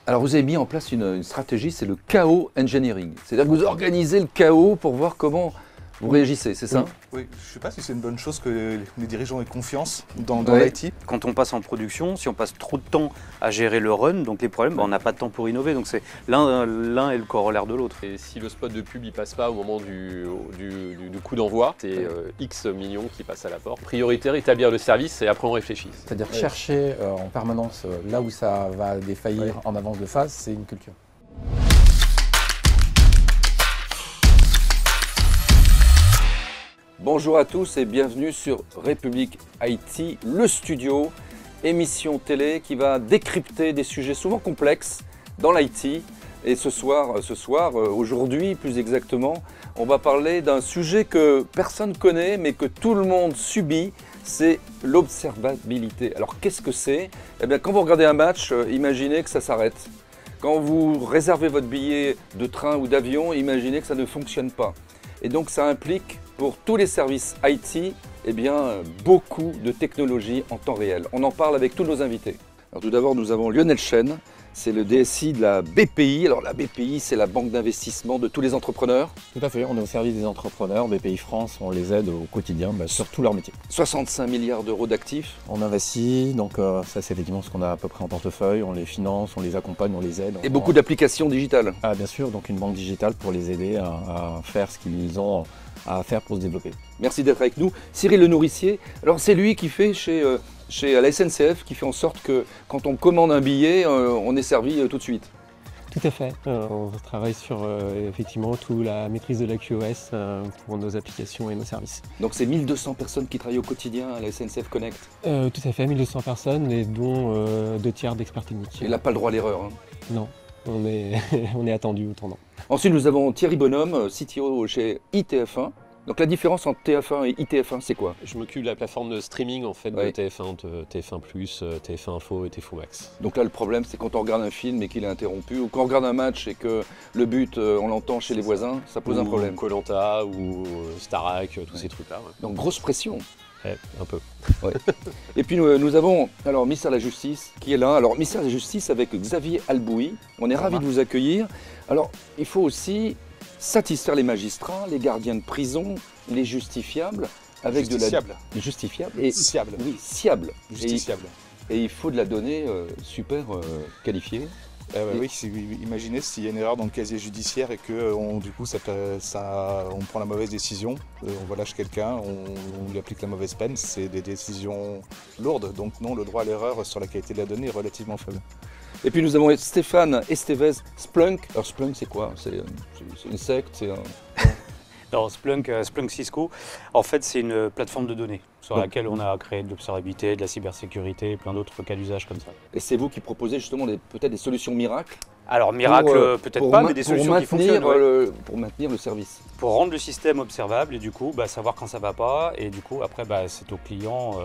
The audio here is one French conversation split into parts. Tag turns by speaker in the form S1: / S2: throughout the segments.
S1: Alors vous avez mis en place une stratégie, c'est le chaos engineering. C'est-à-dire que vous organisez le chaos pour voir comment vous réagissez, c'est ça?
S2: Oui, je ne sais pas si c'est une bonne chose que les dirigeants aient confiance dans
S1: Ouais.
S2: l'IT.
S3: Quand on passe en production, si on passe trop de temps à gérer le run, donc les problèmes, on n'a pas de temps pour innover. Donc c'est l'un est le corollaire de l'autre.
S4: Et si le spot de pub il passe pas au moment du coup d'envoi, c'est X millions qui passent à la porte. Prioritaire, établir le service et après on réfléchit.
S5: C'est-à-dire chercher en permanence là où ça va défaillir en avance de phase, c'est une culture.
S1: Bonjour à tous et bienvenue sur République IT, le studio, émission télé qui va décrypter des sujets souvent complexes dans l'IT. Et ce soir, aujourd'hui plus exactement, on va parler d'un sujet que personne ne connaît mais que tout le monde subit, c'est l'observabilité. Alors qu'est-ce que c'est? Eh bien, quand vous regardez un match, imaginez que ça s'arrête. Quand vous réservez votre billet de train ou d'avion, imaginez que ça ne fonctionne pas. Et donc ça implique pour tous les services IT, eh bien, beaucoup de technologies en temps réel. On en parle avec tous nos invités. Alors, tout d'abord, nous avons Lionel Chen, c'est le DSI de la BPI. Alors la BPI, c'est la banque d'investissement de tous les entrepreneurs.
S5: Tout à fait, on est au service des entrepreneurs, BPI France, on les aide au quotidien sur tous leurs métiers.
S1: 65 milliards d'euros d'actifs.
S5: On investit, donc ça c'est effectivement ce qu'on a à peu près en portefeuille, on les finance, on les accompagne, on les aide.
S1: Et beaucoup d'applications digitales.
S5: Ah bien sûr, donc une banque digitale pour les aider à faire ce qu'ils ont à faire pour se développer.
S1: Merci d'être avec nous. Cyril Le Nourricier, alors c'est lui qui fait chez la SNCF, qui fait en sorte que quand on commande un billet, on est servi tout de suite.
S6: Tout à fait. On travaille sur effectivement toute la maîtrise de la QoS pour nos applications et nos services.
S1: Donc c'est 1200 personnes qui travaillent au quotidien à la SNCF Connect.
S6: Tout à fait, 1200 personnes et dont 2 tiers d'experts techniques.
S1: Il n'a pas le droit à l'erreur. Hein.
S6: Non, on est attendu au tournant.
S1: Ensuite, nous avons Thierry Bonhomme, CTO chez ITF1. Donc la différence entre TF1 et ITF1, c'est quoi?
S4: Je m'occupe de la plateforme de streaming en fait
S1: Ouais.
S4: de TF1, TF1+, TF1 Info et TF1 Max.
S1: Donc là, le problème, c'est quand on regarde un film et qu'il est interrompu, ou quand on regarde un match et que le but, on l'entend chez les voisins, ça pose un problème.
S4: Koh Lanta ou Starac, tous ces trucs-là. Ouais.
S1: Donc grosse pression.
S4: Ouais, un peu.
S1: Ouais. Et puis nous avons alors ministère de la Justice qui est là. Alors ministère de la Justice avec Xavier Albouy. On est ravis de vous accueillir. Alors il faut aussi satisfaire les magistrats, les gardiens de prison, les justifiables avec les justifiables et
S2: Siable.
S1: oui, siable.
S2: Justiciable.
S1: Et il faut de la donnée super qualifiée.
S2: Oui, imaginez s'il y a une erreur dans le casier judiciaire et que du coup on prend la mauvaise décision, on relâche quelqu'un, on lui applique la mauvaise peine, c'est des décisions lourdes. Donc non, le droit à l'erreur sur la qualité de la donnée est relativement faible.
S1: Et puis nous avons Stéphane Estevez Splunk. Alors Splunk c'est quoi? C'est une secte, c'est un...
S3: Alors Splunk Cisco, en fait c'est une plateforme de données sur laquelle on a créé de l'observabilité, de la cybersécurité et plein d'autres cas d'usage comme ça.
S1: Et c'est vous qui proposez justement peut-être des solutions miracles?
S3: Alors miracle peut-être pas, mais des solutions qui fonctionnent. Ouais.
S1: Pour maintenir le service.
S3: Pour rendre le système observable et du coup savoir quand ça va pas et du coup après c'est au client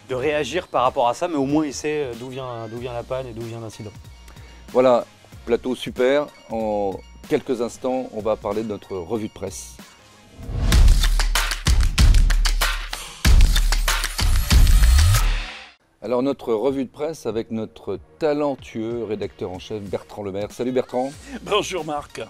S3: de réagir par rapport à ça, mais au moins il sait d'où vient la panne et d'où vient l'incident.
S1: Voilà, plateau super. En quelques instants, on va parler de notre revue de presse. Alors notre revue de presse avec notre talentueux rédacteur en chef Bertrand Lemaire. Salut Bertrand.
S7: Bonjour Marc.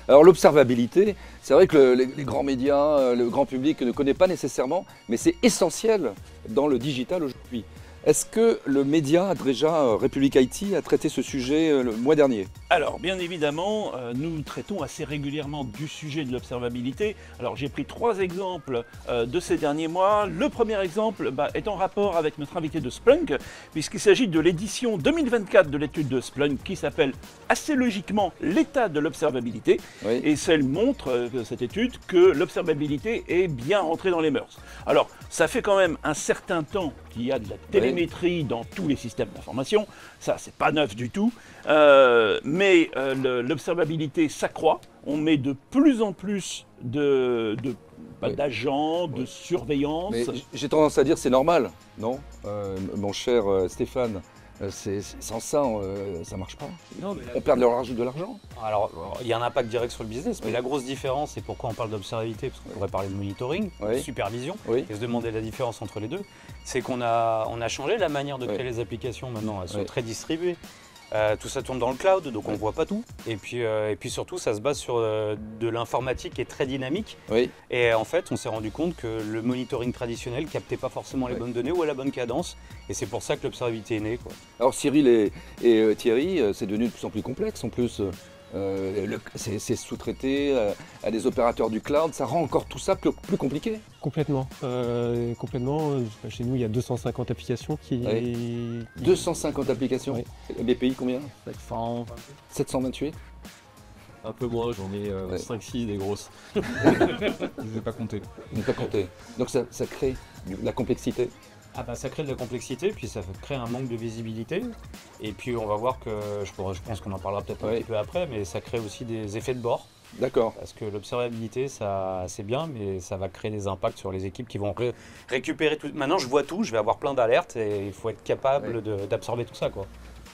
S1: Alors l'observabilité, c'est vrai que les grands médias, le grand public ne connaît pas nécessairement, mais c'est essentiel dans le digital aujourd'hui. Est-ce que le média, déjà République IT, a traité ce sujet le mois dernier?
S7: Alors, bien évidemment, nous traitons assez régulièrement du sujet de l'observabilité. Alors, j'ai pris 3 exemples de ces derniers mois. Le premier exemple est en rapport avec notre invité de Splunk, puisqu'il s'agit de l'édition 2024 de l'étude de Splunk qui s'appelle assez logiquement l'état de l'observabilité.
S1: Oui.
S7: Et celle montre, cette étude, que l'observabilité est bien rentrée dans les mœurs. Alors, ça fait quand même un certain temps qu'il y a de la télémétrie dans tous les systèmes d'information. Ça, c'est pas neuf du tout. Mais l'observabilité s'accroît. On met de plus en plus d'agents, de surveillance.
S1: Mais j'ai tendance à dire c'est normal, non mon cher Stéphane, sans ça, ça marche pas.
S3: Non, mais
S1: On perd de l'argent.
S3: Alors, il y a un impact direct sur le business, mais la grosse différence, et pourquoi on parle d'observabilité, parce qu'on pourrait parler de monitoring, de supervision,
S1: Oui.
S3: et se demander la différence entre les deux, c'est qu'on a changé la manière de créer les applications maintenant. Elles sont très distribuées. Tout ça tourne dans le cloud, donc on ne voit pas tout. Et puis surtout, ça se base sur de l'informatique qui est très dynamique.
S1: Oui.
S3: Et en fait, on s'est rendu compte que le monitoring traditionnel ne captait pas forcément les bonnes données ou à la bonne cadence. Et c'est pour ça que l'observabilité est née, quoi.
S1: Alors Cyril et Thierry, c'est devenu de plus en plus complexe. En plus, c'est sous-traité à des opérateurs du cloud. Ça rend encore tout ça plus compliqué.
S6: Complètement. Chez nous, il y a 250 applications qui...
S1: 250 applications.
S6: Oui.
S1: BPI combien?
S8: 700,
S1: 728.
S8: un peu moins, j'en ai 5-6 des grosses.
S2: Je ne vais pas compter.
S1: On ne peut pas compter. Donc ça crée de la complexité.
S3: Ah bah, ça crée de la complexité, puis ça crée un manque de visibilité. Et puis on va voir que, je pense qu'on en parlera peut-être un petit peu après, mais ça crée aussi des effets de bord.
S1: D'accord.
S3: Parce que l'observabilité, ça c'est bien, mais ça va créer des impacts sur les équipes qui vont récupérer tout. Maintenant, je vois tout, je vais avoir plein d'alertes et il faut être capable d'absorber tout ça, quoi.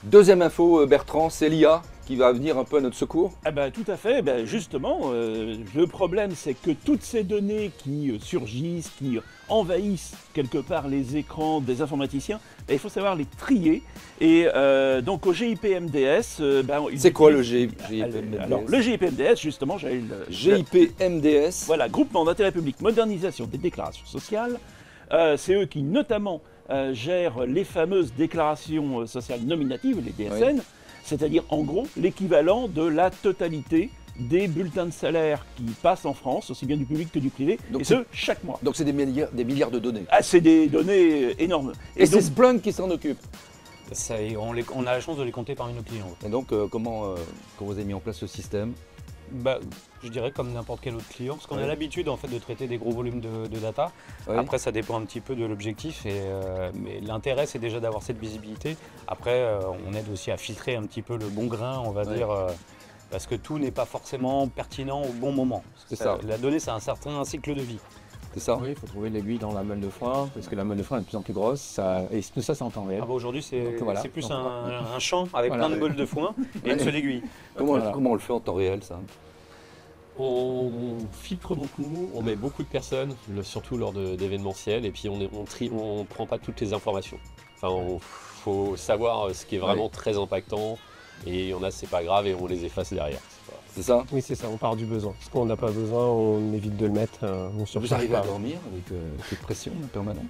S1: Deuxième info, Bertrand, c'est l'IA qui va venir un peu à notre secours.
S7: Ah ben, tout à fait. Ben, justement, le problème, c'est que toutes ces données qui surgissent, qui envahissent quelque part les écrans des informaticiens, ben, il faut savoir les trier. Et donc au GIP-MDS...
S1: c'est quoi le GIP-MDS?
S7: Alors, le GIP-MDS, justement, j'ai eu le...
S1: GIP-MDS.
S7: Voilà, Groupement d'intérêt public, modernisation des déclarations sociales. C'est eux qui, notamment, gèrent les fameuses déclarations sociales nominatives, les DSN, c'est-à-dire, en gros, l'équivalent de la totalité des bulletins de salaire qui passent en France, aussi bien du public que du privé,
S1: donc
S7: et ce, chaque mois.
S1: Donc c'est des milliards de données.
S7: Ah, c'est des données énormes.
S1: Et c'est Splunk qui s'en occupe.
S3: On a la chance de les compter parmi nos clients.
S1: Et donc, comment vous avez mis en place ce système?
S3: Bah, je dirais comme n'importe quel autre client, parce qu'on a l'habitude en fait de traiter des gros volumes de data.
S1: Oui.
S3: Après, ça dépend un petit peu de l'objectif, mais l'intérêt c'est déjà d'avoir cette visibilité. Après, on aide aussi à filtrer un petit peu le bon grain, on va dire, parce que tout n'est pas forcément pertinent au bon moment.
S1: C'est ça.
S3: La donnée, c'est un certain cycle de vie.
S1: C'est ça?
S5: Oui, il faut trouver l'aiguille dans la meule de foin, parce que la meule de foin est de plus en plus grosse, et tout ça c'est en temps réel.
S3: Ah bah aujourd'hui, c'est plus
S5: Donc,
S3: un champ avec plein de boules de foin et une seule aiguille.
S1: Comment on le fait en temps réel, ça?
S8: On filtre beaucoup, on met beaucoup de personnes, surtout lors d'événementiels, et puis on prend pas toutes les informations. Enfin, faut savoir ce qui est vraiment très impactant, et il y en a, c'est pas grave, et on les efface derrière.
S1: C'est ça?
S6: Oui, c'est ça, on part du besoin. Ce qu'on n'a pas besoin, on évite de le mettre, on
S1: Vous
S6: surcharge
S1: arrivez à
S6: pas.
S1: dormir avec cette pression permanente?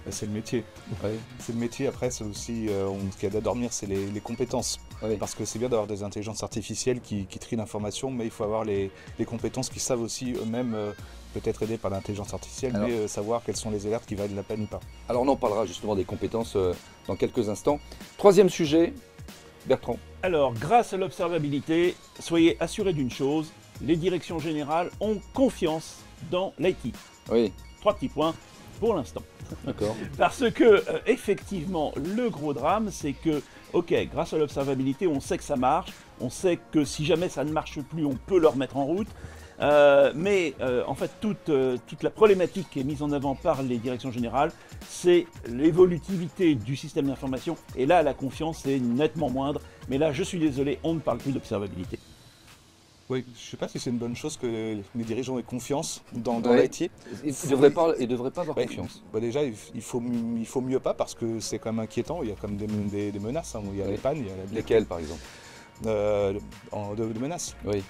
S2: C'est le métier.
S1: Oui.
S2: C'est le métier. Après, c'est aussi ce qui aide à dormir, c'est les compétences.
S1: Oui.
S2: Parce que c'est bien d'avoir des intelligences artificielles qui trient l'information, mais il faut avoir les compétences qui savent aussi eux-mêmes, peut-être aidés par l'intelligence artificielle, mais savoir quelles sont les alertes qui valent la peine ou pas.
S1: Alors on en parlera justement des compétences dans quelques instants. Troisième sujet, Bertrand.
S7: Alors, grâce à l'observabilité, soyez assurés d'une chose, les directions générales ont confiance dans l'IT.
S1: Oui,
S7: 3 petits points pour l'instant.
S1: d'accord.
S7: Parce que, effectivement, le gros drame, c'est que, ok, grâce à l'observabilité, on sait que ça marche, on sait que si jamais ça ne marche plus, on peut le remettre en route. Mais en fait, toute la problématique qui est mise en avant par les directions générales, c'est l'évolutivité du système d'information. Et là, la confiance est nettement moindre. Mais là, je suis désolé, on ne parle plus d'observabilité.
S2: Oui, je ne sais pas si c'est une bonne chose que les dirigeants aient confiance dans
S1: Ouais.
S2: l'IT.
S1: Ils ne devraient pas avoir
S2: Ouais.
S1: confiance.
S2: Déjà, il faut mieux pas parce que c'est quand même inquiétant. Il y a quand même des menaces. Il y a les pannes, il y a
S1: Lesquels, par exemple?
S2: de menaces.
S1: Oui.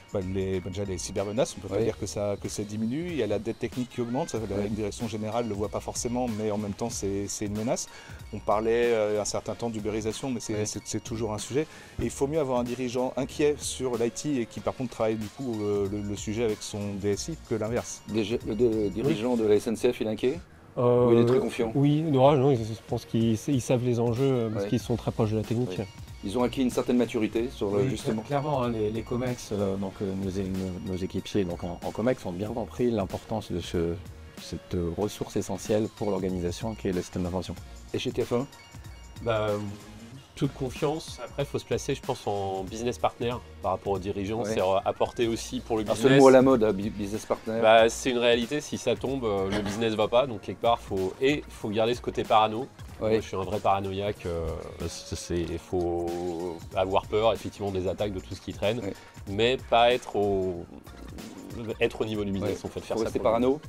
S2: Déjà les cybermenaces, on peut pas
S1: Oui.
S2: dire que ça diminue. Il y a la dette technique qui augmente. La direction générale ne le voit pas forcément, mais en même temps c'est une menace. On parlait un certain temps d'ubérisation, mais c'est toujours un sujet. Et il faut mieux avoir un dirigeant inquiet sur l'IT et qui par contre travaille du coup le sujet avec son DSI que l'inverse.
S1: Le dirigeant de la SNCF, il est inquiet? Ou il est très confiant?
S6: Oui, non, je pense qu'ils savent les enjeux parce
S1: Ouais.
S6: qu'ils sont très proches de la technique.
S1: Oui. Ils ont acquis une certaine maturité sur
S5: Oui,
S1: justement.
S5: clairement, hein, les COMEX, nos équipiers donc en COMEX ont bien compris l'importance de cette ressource essentielle pour l'organisation qui est le système d'information.
S1: Et chez TF1?
S8: Bah, toute confiance. Après, il faut se placer, je pense, en business partner par rapport aux dirigeants.
S1: Ouais.
S8: C'est apporter aussi pour le
S1: Alors,
S8: business.
S1: ce mot à la mode, business partner.
S8: Bah, c'est une réalité. Si ça tombe, le business va pas. Donc quelque part, faut garder ce côté parano.
S1: Ouais.
S8: Moi, je suis un vrai paranoïaque. Il faut avoir peur, effectivement, des attaques, de tout ce qui traîne,
S1: Ouais.
S8: mais pas être au niveau du business.
S1: Ouais.
S8: En fait, faire
S1: Faut
S8: ça.
S1: rester
S8: pour le
S1: parano.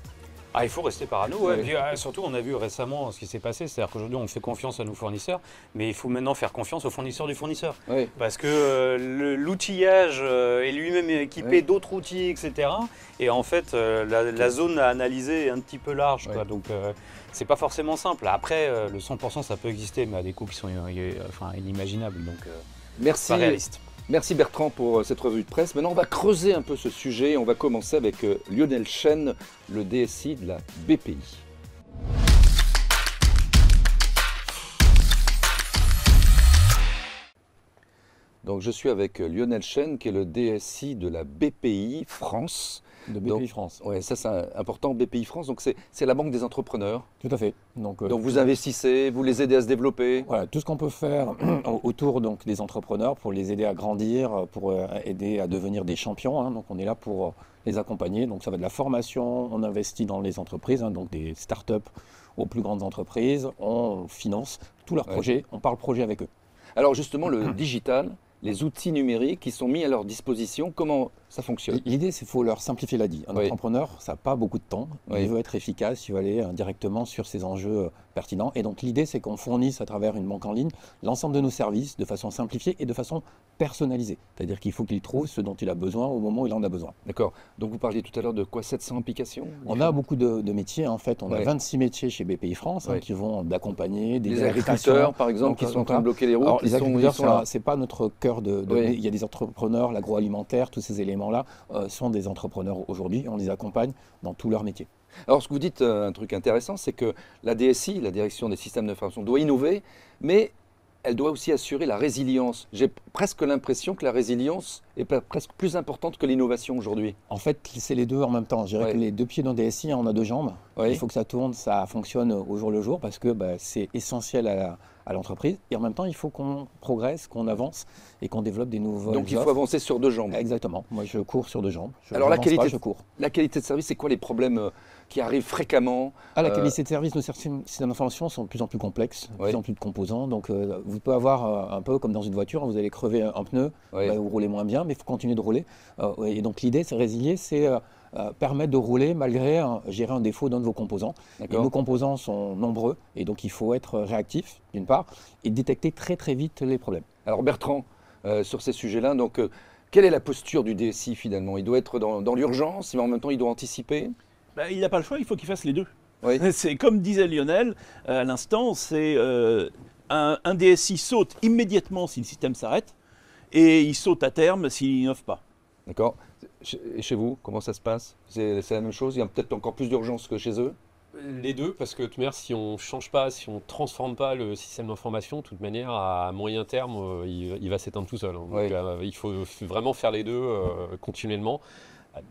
S3: Ah, il faut rester parano, ouais.
S1: Ouais.
S3: Puis, surtout, on a vu récemment ce qui s'est passé, c'est-à-dire qu'aujourd'hui, on fait confiance à nos fournisseurs, mais il faut maintenant faire confiance aux fournisseurs du fournisseur.
S1: Oui.
S3: Parce que l'outillage est lui-même équipé
S1: Ouais.
S3: d'autres outils, etc. Et en fait, la zone à analyser est un petit peu large, quoi.
S1: Ouais.
S3: Donc, c'est pas forcément simple. Après, le 100%, ça peut exister, mais à des coûts qui sont inimaginables, donc
S1: Merci.
S3: pas réaliste.
S1: Merci Bertrand pour cette revue de presse. Maintenant, on va creuser un peu ce sujet. On va commencer avec Lionel Chen, le DSI de la BPI. Donc, je suis avec Lionel Chen, qui est le DSI de la BPI France.
S5: De BPI
S1: Donc,
S5: France.
S1: Ouais, ça c'est important, BPI France. Donc, c'est la banque des entrepreneurs.
S5: Tout à fait. Donc
S1: Vous investissez, vous les aidez à se développer.
S5: voilà, tout ce qu'on peut faire autour donc, des entrepreneurs pour les aider à grandir, pour aider à devenir des champions. Hein. Donc on est là pour les accompagner. Donc ça va de la formation, on investit dans les entreprises, hein, donc des startups aux plus grandes entreprises, on finance tous leurs
S1: Ouais.
S5: projets, on parle projet avec eux.
S1: Alors justement, le digital, les outils numériques qui sont mis à leur disposition, comment ça fonctionne?
S5: L'idée, c'est qu'il faut leur simplifier la vie. Un
S1: Oui.
S5: entrepreneur, ça n'a pas beaucoup de temps.
S1: Oui.
S5: Il veut être efficace, il veut aller directement sur ces enjeux pertinents. Et donc, l'idée, c'est qu'on fournisse à travers une banque en ligne l'ensemble de nos services de façon simplifiée et de façon personnalisée. C'est-à-dire qu'il faut qu'il trouve ce dont il a besoin au moment où il en a besoin.
S1: D'accord. Donc vous parliez tout à l'heure de quoi, 700 applications?
S5: On a beaucoup de métiers. En fait, on a
S1: Oui.
S5: 26 métiers chez BPI France
S1: Oui.
S5: qui vont d'accompagner, des
S1: Les
S5: vérifications.
S1: agriculteurs, par exemple,
S5: Donc,
S1: qui sont en train de bloquer les routes,
S5: Alors,
S1: ils
S5: les
S1: sont
S5: agriculteurs,
S1: là.
S5: c'est pas notre cœur de
S1: Oui.
S5: il y a des entrepreneurs, l'agroalimentaire, tous ces éléments-là sont des entrepreneurs aujourd'hui. On les accompagne dans tous leurs métiers.
S1: Alors ce que vous dites, un truc intéressant, c'est que la DSI, la direction des systèmes d'information, doit innover, mais elle doit aussi assurer la résilience. J'ai presque l'impression que la résilience est presque plus importante que l'innovation aujourd'hui.
S5: En fait, c'est les deux en même temps. Je dirais
S1: Ouais.
S5: que les deux pieds dans DSI, on a deux jambes.
S1: Oui.
S5: Il faut que ça tourne, ça fonctionne au jour le jour parce que c'est essentiel à l'entreprise. Et en même temps, il faut qu'on progresse, qu'on avance et qu'on développe des nouveaux
S1: Donc il faut avancer sur deux jambes.
S5: Exactement. Moi, je cours sur deux jambes.
S1: Alors, la
S5: j'avance
S1: qualité-
S5: pas, je cours.
S1: La qualité de service, c'est quoi les problèmes qui arrivent fréquemment?
S5: La qualité de service, nos systèmes d'information sont de plus en plus complexes, de
S1: Oui.
S5: plus en plus de composants. Donc, vous pouvez avoir un peu comme dans une voiture, vous allez crever un pneu,
S1: Oui.
S5: vous roulez moins bien, mais il faut continuer de rouler. Et donc, l'idée, c'est résilier, c'est permettre de rouler malgré gérer un défaut d'un de vos composants. Et
S1: D'accord.
S5: nos composants sont nombreux, et donc il faut être réactif, d'une part, et détecter très très vite les problèmes.
S1: Alors Bertrand, sur ces sujets-là, donc quelle est la posture du DSI finalement? Il doit être dans l'urgence, mais en même temps il doit anticiper.
S7: Il n'a pas le choix, il faut qu'il fasse les deux.
S1: Oui.
S7: C'est comme disait Lionel à l'instant, c'est un DSI saute immédiatement si le système s'arrête et il saute à terme s'il n'innove pas.
S1: D'accord. Et chez vous, comment ça se passe? C'est la même chose? Il y a peut-être encore plus d'urgence que chez eux?
S8: Les deux, parce que de toute manière, si on ne change pas, si on ne transforme pas le système d'information, de toute manière, à moyen terme, il va s'éteindre tout seul. Hein. Donc,
S1: Oui.
S8: il faut vraiment faire les deux continuellement,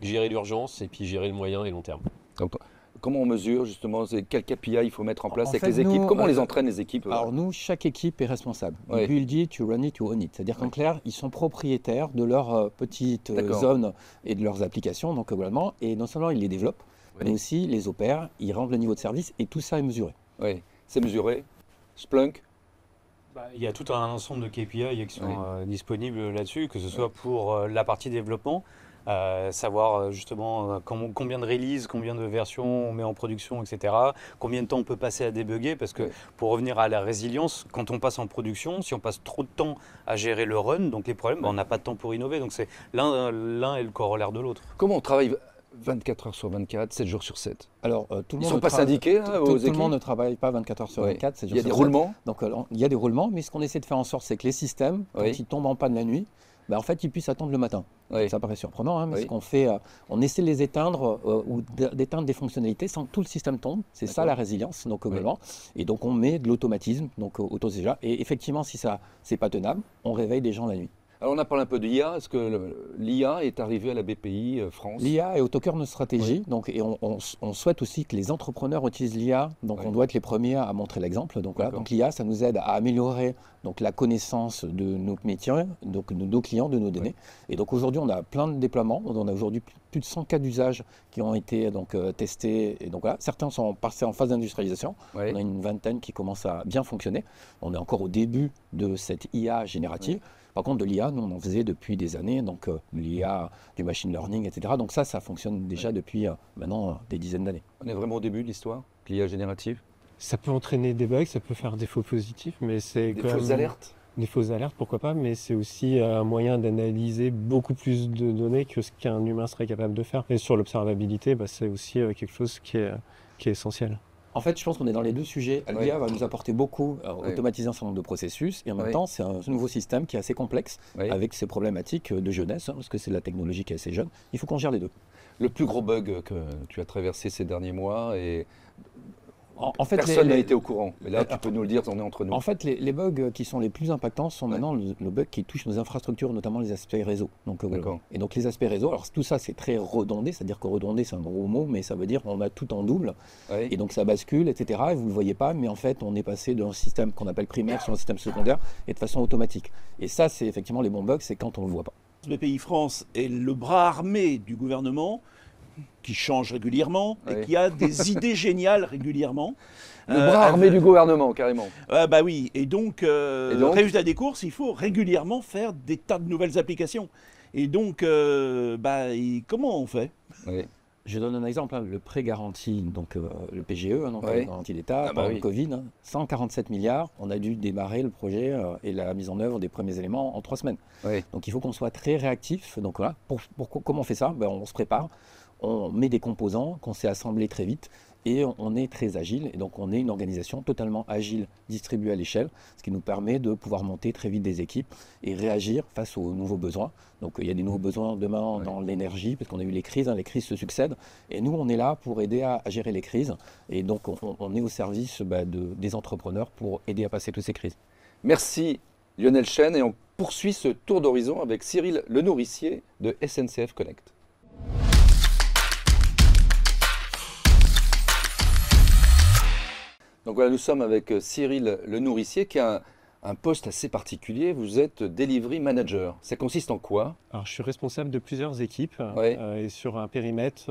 S8: gérer l'urgence et puis gérer le moyen et long terme.
S1: Donc, comment on mesure justement? Quel KPI il faut mettre en place
S5: En
S1: avec
S5: fait,
S1: les équipes?
S5: nous,
S1: Comment on les entraîne les équipes?
S5: Alors nous, chaque équipe est responsable.
S1: Oui.
S5: You build it, you run it, you own it. C'est-à-dire qu'en clair, ils sont propriétaires de leur petite
S1: D'accord.
S5: zone et de leurs applications, donc globalement. Et non seulement ils les développent,
S1: Oui.
S5: mais aussi les opèrent, ils rendent le niveau de service et tout ça est mesuré.
S1: Oui, c'est mesuré. Splunk.
S3: Il y a tout un ensemble de KPI qui sont
S1: Oui.
S3: disponibles là-dessus, que ce soit pour la partie développement, savoir justement combien de releases, combien de versions on met en production, etc. Combien de temps on peut passer à débugger, parce que
S1: Oui.
S3: pour revenir à la résilience, quand on passe en production, si on passe trop de temps à gérer le run, donc les problèmes, on n'a pas de temps pour innover. Donc c'est l'un est le corollaire de l'autre.
S1: Comment on travaille 24 heures sur 24, 7 jours sur 7?
S5: Alors, tout
S1: Ils
S5: le monde
S1: sont
S5: ne
S1: pas syndiqués hein, aux
S5: tout le
S1: équipes?
S5: monde ne travaille pas 24 heures sur
S1: Oui.
S5: 24. c'est
S1: Il y a
S5: sur
S1: des
S5: 7.
S1: roulements?
S5: Donc il y a des roulements, mais ce qu'on essaie de faire en sorte, c'est que les systèmes, quand
S1: Oui.
S5: ils tombent en panne la nuit, en fait, ils puissent attendre le matin.
S1: Oui.
S5: Ça paraît surprenant, hein, mais
S1: Oui.
S5: ce qu'on fait, on essaie de les éteindre ou d'éteindre des fonctionnalités sans que tout le système tombe. C'est ça
S1: D'accord.
S5: la résilience, donc globalement. Et donc on met de l'automatisme, donc déjà. Et effectivement, si ça c'est pas tenable, on réveille des gens la nuit.
S1: Alors on a parlé un peu de l'IA. Est-ce que l'IA est arrivée à la BPI France?
S5: L'IA est au cœur de notre stratégie, donc, et on souhaite aussi que les entrepreneurs utilisent l'IA, donc
S1: Oui.
S5: on doit être les premiers à montrer l'exemple. Donc, voilà.
S1: D'accord.
S5: Donc l'IA, ça nous aide à améliorer donc, la connaissance de nos métiers, donc de nos clients, de nos données. Et donc aujourd'hui, on a plein de déploiements, on a aujourd'hui plus de 100 cas d'usage qui ont été donc, testés. Et donc voilà, certains sont passés en phase d'industrialisation,
S1: Oui.
S5: on a une vingtaine qui commencent à bien fonctionner. On est encore au début de cette IA générative. Par contre, de l'IA, nous, on en faisait depuis des années, donc l'IA, du machine learning, etc. Donc ça fonctionne déjà depuis maintenant des dizaines d'années.
S1: On est vraiment au début de l'histoire, l'IA générative.
S6: Ça peut entraîner des bugs, ça peut faire des faux positifs, mais c'est
S1: Des
S6: quand
S1: fausses
S6: même-
S1: alertes.
S6: Des fausses alertes, pourquoi pas, mais c'est aussi un moyen d'analyser beaucoup plus de données que ce qu'un humain serait capable de faire. Et sur l'observabilité, c'est aussi quelque chose qui est essentiel.
S5: En fait, je pense qu'on est dans les deux sujets.
S1: Ouais.
S5: L'IA va nous apporter beaucoup,
S1: Ouais.
S5: automatiser un certain nombre de processus, et en même
S1: Ouais.
S5: temps, c'est un nouveau système qui est assez complexe,
S1: Oui.
S5: avec ses problématiques de jeunesse, parce que c'est de la technologie qui est assez jeune. Il faut qu'on gère les deux.
S1: Le plus gros bug que tu as traversé ces derniers mois, et
S5: En fait,
S1: personne n'a été au courant. Mais là, tu peux nous le dire, on est entre nous.
S5: En fait, les bugs qui sont les plus impactants sont maintenant le bug qui touche nos infrastructures, notamment les aspects réseau. Donc,
S1: D'accord.
S5: et donc les aspects réseau, alors tout ça c'est très redondé, c'est-à-dire que redondé c'est un gros mot, mais ça veut dire qu'on a tout en double,
S1: Ouais.
S5: et donc ça bascule, etc. Et vous ne le voyez pas, mais en fait on est passé d'un système qu'on appelle primaire sur un système secondaire, et de façon automatique. Et ça c'est effectivement les bons bugs, c'est quand on ne le voit pas.
S7: BPI France est le bras armé du gouvernement qui change régulièrement
S1: Oui.
S7: et qui a des idées géniales régulièrement.
S1: Le bras armé du gouvernement, carrément.
S7: Bah oui, et donc,
S1: donc
S7: résultat des courses, il faut régulièrement faire des tas de nouvelles applications. Et donc, comment on fait?
S1: Oui.
S5: Je donne un exemple, le prêt garanti, donc le PGE, donc
S1: Ouais.
S5: le garantie d'État,
S1: Ah bah
S5: pendant
S1: oui.
S5: le Covid, 147 milliards, on a dû démarrer le projet et la mise en œuvre des premiers éléments en 3 semaines.
S1: Oui.
S5: Donc il faut qu'on soit très réactif. Donc voilà, comment on fait ça? On se prépare, on met des composants qu'on sait assembler très vite et on est très agile. Et donc on est une organisation totalement agile, distribuée à l'échelle, ce qui nous permet de pouvoir monter très vite des équipes et réagir face aux nouveaux besoins. Donc il y a des nouveaux besoins demain dans l'énergie, parce qu'on a eu les crises se succèdent. Et nous, on est là pour aider à gérer les crises. Et donc on est au service des entrepreneurs pour aider à passer toutes ces crises.
S1: Merci Lionel Chen, et on poursuit ce tour d'horizon avec Cyril Lenourricier de SNCF Connect. Donc voilà, nous sommes avec Cyril Lenourricier qui a un poste assez particulier. Vous êtes Delivery Manager. Ça consiste en quoi?
S6: Alors, je suis responsable de plusieurs équipes
S1: Ouais.
S6: et sur un périmètre,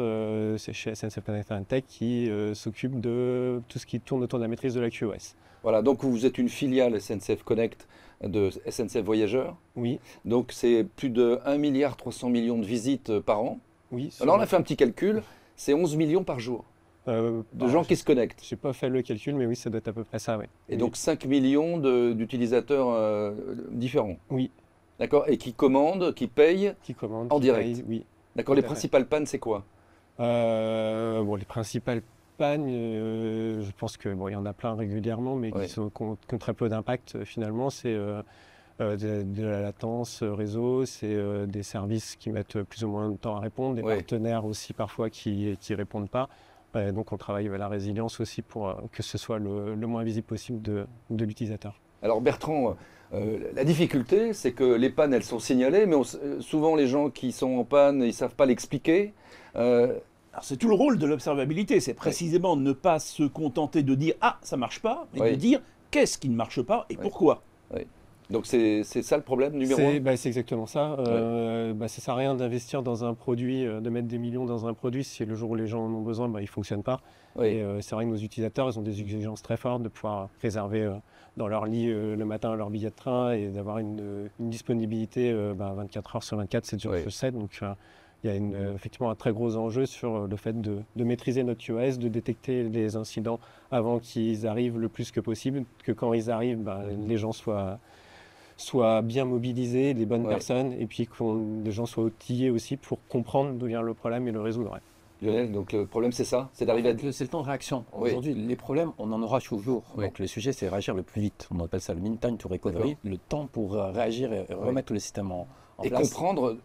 S6: c'est chez SNCF Connect Tech qui s'occupe de tout ce qui tourne autour de la maîtrise de la QoS.
S1: Voilà, donc vous êtes une filiale SNCF Connect de SNCF Voyageurs.
S6: Oui,
S1: Donc c'est plus de 1,3 milliard de visites par an.
S6: oui.
S1: Alors on a fait un petit calcul, c'est 11 millions par jour de gens qui se connectent.
S6: Je n'ai pas fait le calcul, mais oui, ça doit être à peu près ça, oui.
S1: Et donc 5 millions d'utilisateurs différents.
S6: Oui,
S1: D'accord? Et qui commandent, qui payent.
S6: qui commande,
S1: En
S6: qui
S1: direct.
S6: paye, oui.
S1: D'accord,
S6: Tout
S1: les
S6: à fait.
S1: principales pannes, c'est quoi?
S6: Les principales pannes, je pense que il y en a plein régulièrement, mais
S1: Ouais.
S6: qui ont très peu d'impact finalement. C'est de la latence réseau, c'est des services qui mettent plus ou moins de temps à répondre, des
S1: Ouais.
S6: partenaires aussi parfois qui répondent pas. Donc on travaille la résilience aussi pour que ce soit le moins visible possible de l'utilisateur.
S1: Alors Bertrand, la difficulté, c'est que les pannes, elles sont signalées, mais souvent les gens qui sont en panne, ils ne savent pas l'expliquer.
S7: Alors, c'est tout le rôle de l'observabilité, c'est précisément ne pas se contenter de dire « Ah, ça marche pas », mais
S1: Ouais.
S7: de dire « Qu'est-ce qui ne marche pas et
S1: Ouais.
S7: pourquoi ?»
S1: Donc c'est ça le problème numéro un.
S6: C'est exactement ça. Ça sert à rien d'investir dans un produit, de mettre des millions dans un produit si le jour où les gens en ont besoin, il ne fonctionne pas.
S1: Oui.
S6: Et c'est vrai que nos utilisateurs, ils ont des exigences très fortes de pouvoir réserver dans leur lit le matin leur billet de train et d'avoir une disponibilité 24 heures sur 24, 7 jours
S1: Oui.
S6: sur 7. Donc il y a effectivement un très gros enjeu sur le fait de maîtriser notre QoS, de détecter les incidents avant qu'ils arrivent le plus que possible, que quand ils arrivent, les gens soient bien mobilisés, les bonnes
S1: Ouais.
S6: personnes, et puis que les gens soient outillés aussi pour comprendre d'où vient le problème et le résoudre.
S1: Lionel, donc le problème c'est ça, c'est d'arriver à...
S5: C'est le temps de réaction.
S1: Oui.
S5: Aujourd'hui, les problèmes, on en aura toujours.
S1: Oui.
S5: Donc le sujet, c'est réagir le plus vite. On appelle ça le mean time to recovery, le temps pour réagir et remettre le système en
S1: et
S5: place.
S1: comprendre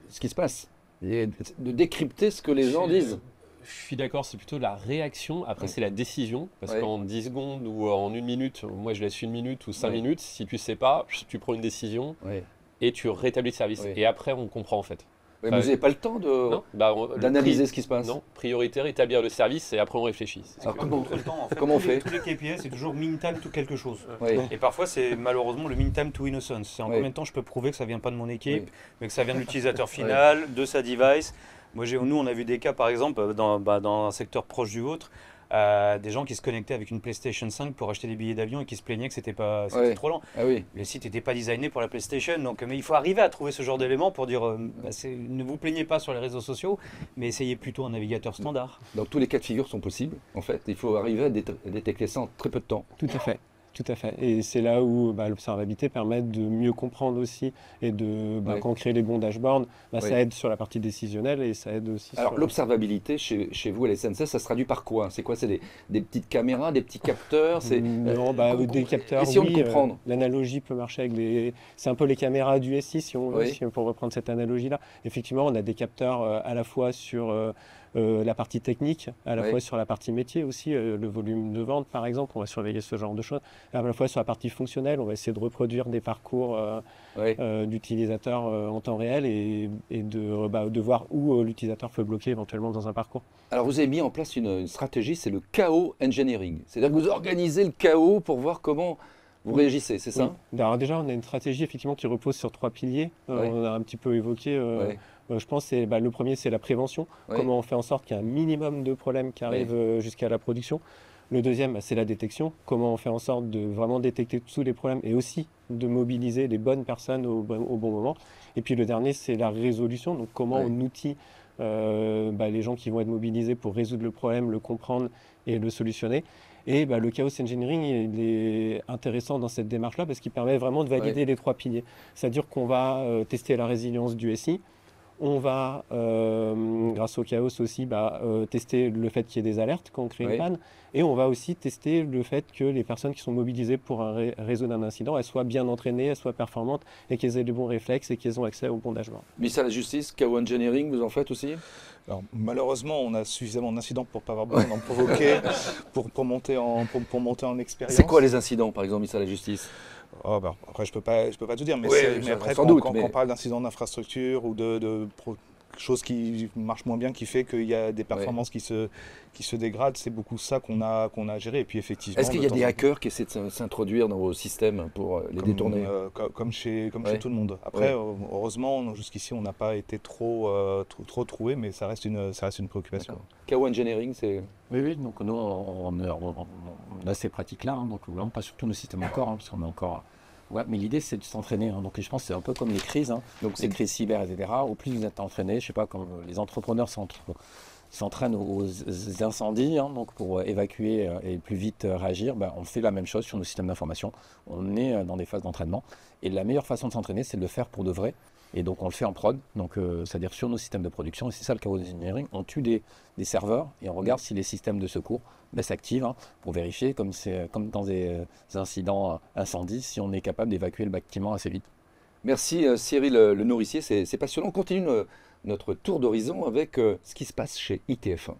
S1: ce qui se passe. Et de décrypter ce que les gens disent.
S8: Je suis d'accord, c'est plutôt la réaction. Après,
S1: Ouais.
S8: c'est la décision. Parce
S1: Ouais.
S8: qu'en 10 secondes ou en 1 minute, moi je laisse 1 minute ou 5
S1: Ouais.
S8: minutes. Si tu sais pas, tu prends une décision
S1: Oui.
S8: et tu rétablis le service.
S1: Ouais.
S8: Et après, on comprend en fait.
S1: Mais vous n'avez pas le temps
S8: Non,
S1: d'analyser ce qui se passe.
S8: Non, prioritaire, établir le service et après on réfléchit.
S1: Alors,
S3: Comme
S1: comment-
S3: tout le temps, en fait,
S1: comment on fait
S3: tous les KPI, c'est toujours mean time to quelque chose.
S1: Oui.
S3: Et parfois, c'est malheureusement le mean time to innocence. C'est en
S1: Oui.
S3: combien de temps je peux prouver que ça vient pas de mon équipe,
S1: Oui.
S3: mais que ça vient de l'utilisateur final, de sa device. Nous, on a vu des cas, par exemple, dans un secteur proche du vôtre, des gens qui se connectaient avec une PlayStation 5 pour acheter des billets d'avion et qui se plaignaient que c'était
S1: Ouais.
S3: trop lent.
S1: Ah oui.
S3: Le site n'était pas designé pour la PlayStation, donc, mais il faut arriver à trouver ce genre d'éléments pour dire ne vous plaignez pas sur les réseaux sociaux, mais essayez plutôt un navigateur standard.
S1: Donc tous les cas de figure sont possibles, en fait. Il faut arriver à détecter ça en très peu de temps.
S6: Tout à fait. Tout à fait. Et c'est là où l'observabilité permet de mieux comprendre aussi et de
S1: Ouais.
S6: quand on crée les bons dashboards,
S1: Oui.
S6: ça aide sur la partie décisionnelle et ça aide aussi
S1: Alors
S6: sur...
S1: l'observabilité chez vous à la SNCF, ça se traduit par quoi? C'est quoi? C'est des petites caméras, des petits capteurs?
S6: Non, des capteurs,
S1: essayons de
S6: oui.
S1: comprendre.
S6: L'analogie peut marcher avec des... C'est un peu les caméras du SI, si on veut,
S1: Oui.
S6: pour reprendre cette analogie-là. Effectivement, on a des capteurs à la fois sur la partie technique, à la
S1: Oui.
S6: fois sur la partie métier aussi, le volume de vente, par exemple. On va surveiller ce genre de choses. À la fois sur la partie fonctionnelle, on va essayer de reproduire des parcours
S1: Oui.
S6: d'utilisateurs en temps réel et de voir où l'utilisateur peut bloquer éventuellement dans un parcours.
S1: Alors vous avez mis en place une stratégie, c'est le chaos engineering. C'est-à-dire que vous organisez le chaos pour voir comment vous réagissez, c'est ça?
S6: Oui. Alors déjà, on a une stratégie effectivement qui repose sur 3 piliers.
S1: Ouais.
S6: On a un petit peu évoqué.
S1: Ouais.
S6: Je pense que le premier, c'est la prévention.
S1: Ouais.
S6: Comment on fait en sorte qu'il y ait un minimum de problèmes qui arrivent jusqu'à la production. Le deuxième, c'est la détection. Comment on fait en sorte de vraiment détecter tous les problèmes et aussi de mobiliser les bonnes personnes au bon moment. Et puis le dernier, c'est la résolution. Donc comment on outille les gens qui vont être mobilisés pour résoudre le problème, le comprendre et le solutionner. Et le chaos engineering, il est intéressant dans cette démarche-là parce qu'il permet vraiment de valider les 3 piliers. C'est-à-dire qu'on va tester la résilience du SI. On va, grâce au chaos aussi, tester le fait qu'il y ait des alertes quand on crée une panne. Et on va aussi tester le fait que les personnes qui sont mobilisées pour résoudre un incident, elles soient bien entraînées, elles soient performantes et qu'elles aient les bons réflexes et qu'elles ont accès au bon dashboard.
S1: Ministère de la Justice, chaos engineering, vous en faites aussi?
S2: Alors, malheureusement, on a suffisamment d'incidents pour ne pas avoir besoin d'en provoquer, pour monter en expérience.
S1: C'est quoi les incidents, par exemple, ministère de la Justice?
S2: Après, je peux pas tout dire, mais,
S1: Oui,
S2: mais après,
S1: sans
S2: quand,
S1: doute,
S2: quand
S1: mais...
S2: on parle d'incidents d'infrastructure ou de choses qui marchent moins bien, qui fait qu'il y a des performances qui se dégradent, c'est beaucoup ça qu'on a à gérer. Et puis effectivement,
S1: est-ce qu'il y a des hackers qui essaient de s'introduire dans vos systèmes pour les détourner?
S2: Comme chez tout le monde. Après, heureusement, jusqu'ici, on n'a pas été trop troué, mais ça reste une préoccupation.
S1: Chaos engineering, c'est...
S5: Oui, donc nous, on a ces pratiques-là, donc vraiment pas sur tous nos systèmes encore, parce qu'on est encore... Ouais, mais l'idée, c'est de s'entraîner. Donc, je pense que c'est un peu comme les crises, donc les crises cyber, etc. Au plus vous êtes entraîné, je sais pas, comme les entrepreneurs s'entraînent aux incendies, donc pour évacuer et plus vite réagir, on fait la même chose sur nos systèmes d'information. On est dans des phases d'entraînement. Et la meilleure façon de s'entraîner, c'est de le faire pour de vrai. Et donc, on le fait en prod, c'est-à-dire sur nos systèmes de production. Et c'est ça le chaos engineering. On tue des serveurs et on regarde si les systèmes de secours s'activent pour vérifier, comme dans des incidents incendie, si on est capable d'évacuer le bâtiment assez vite.
S1: Merci Cyril Le Nourricier, c'est passionnant. On continue notre tour d'horizon avec ce qui se passe chez ITF1.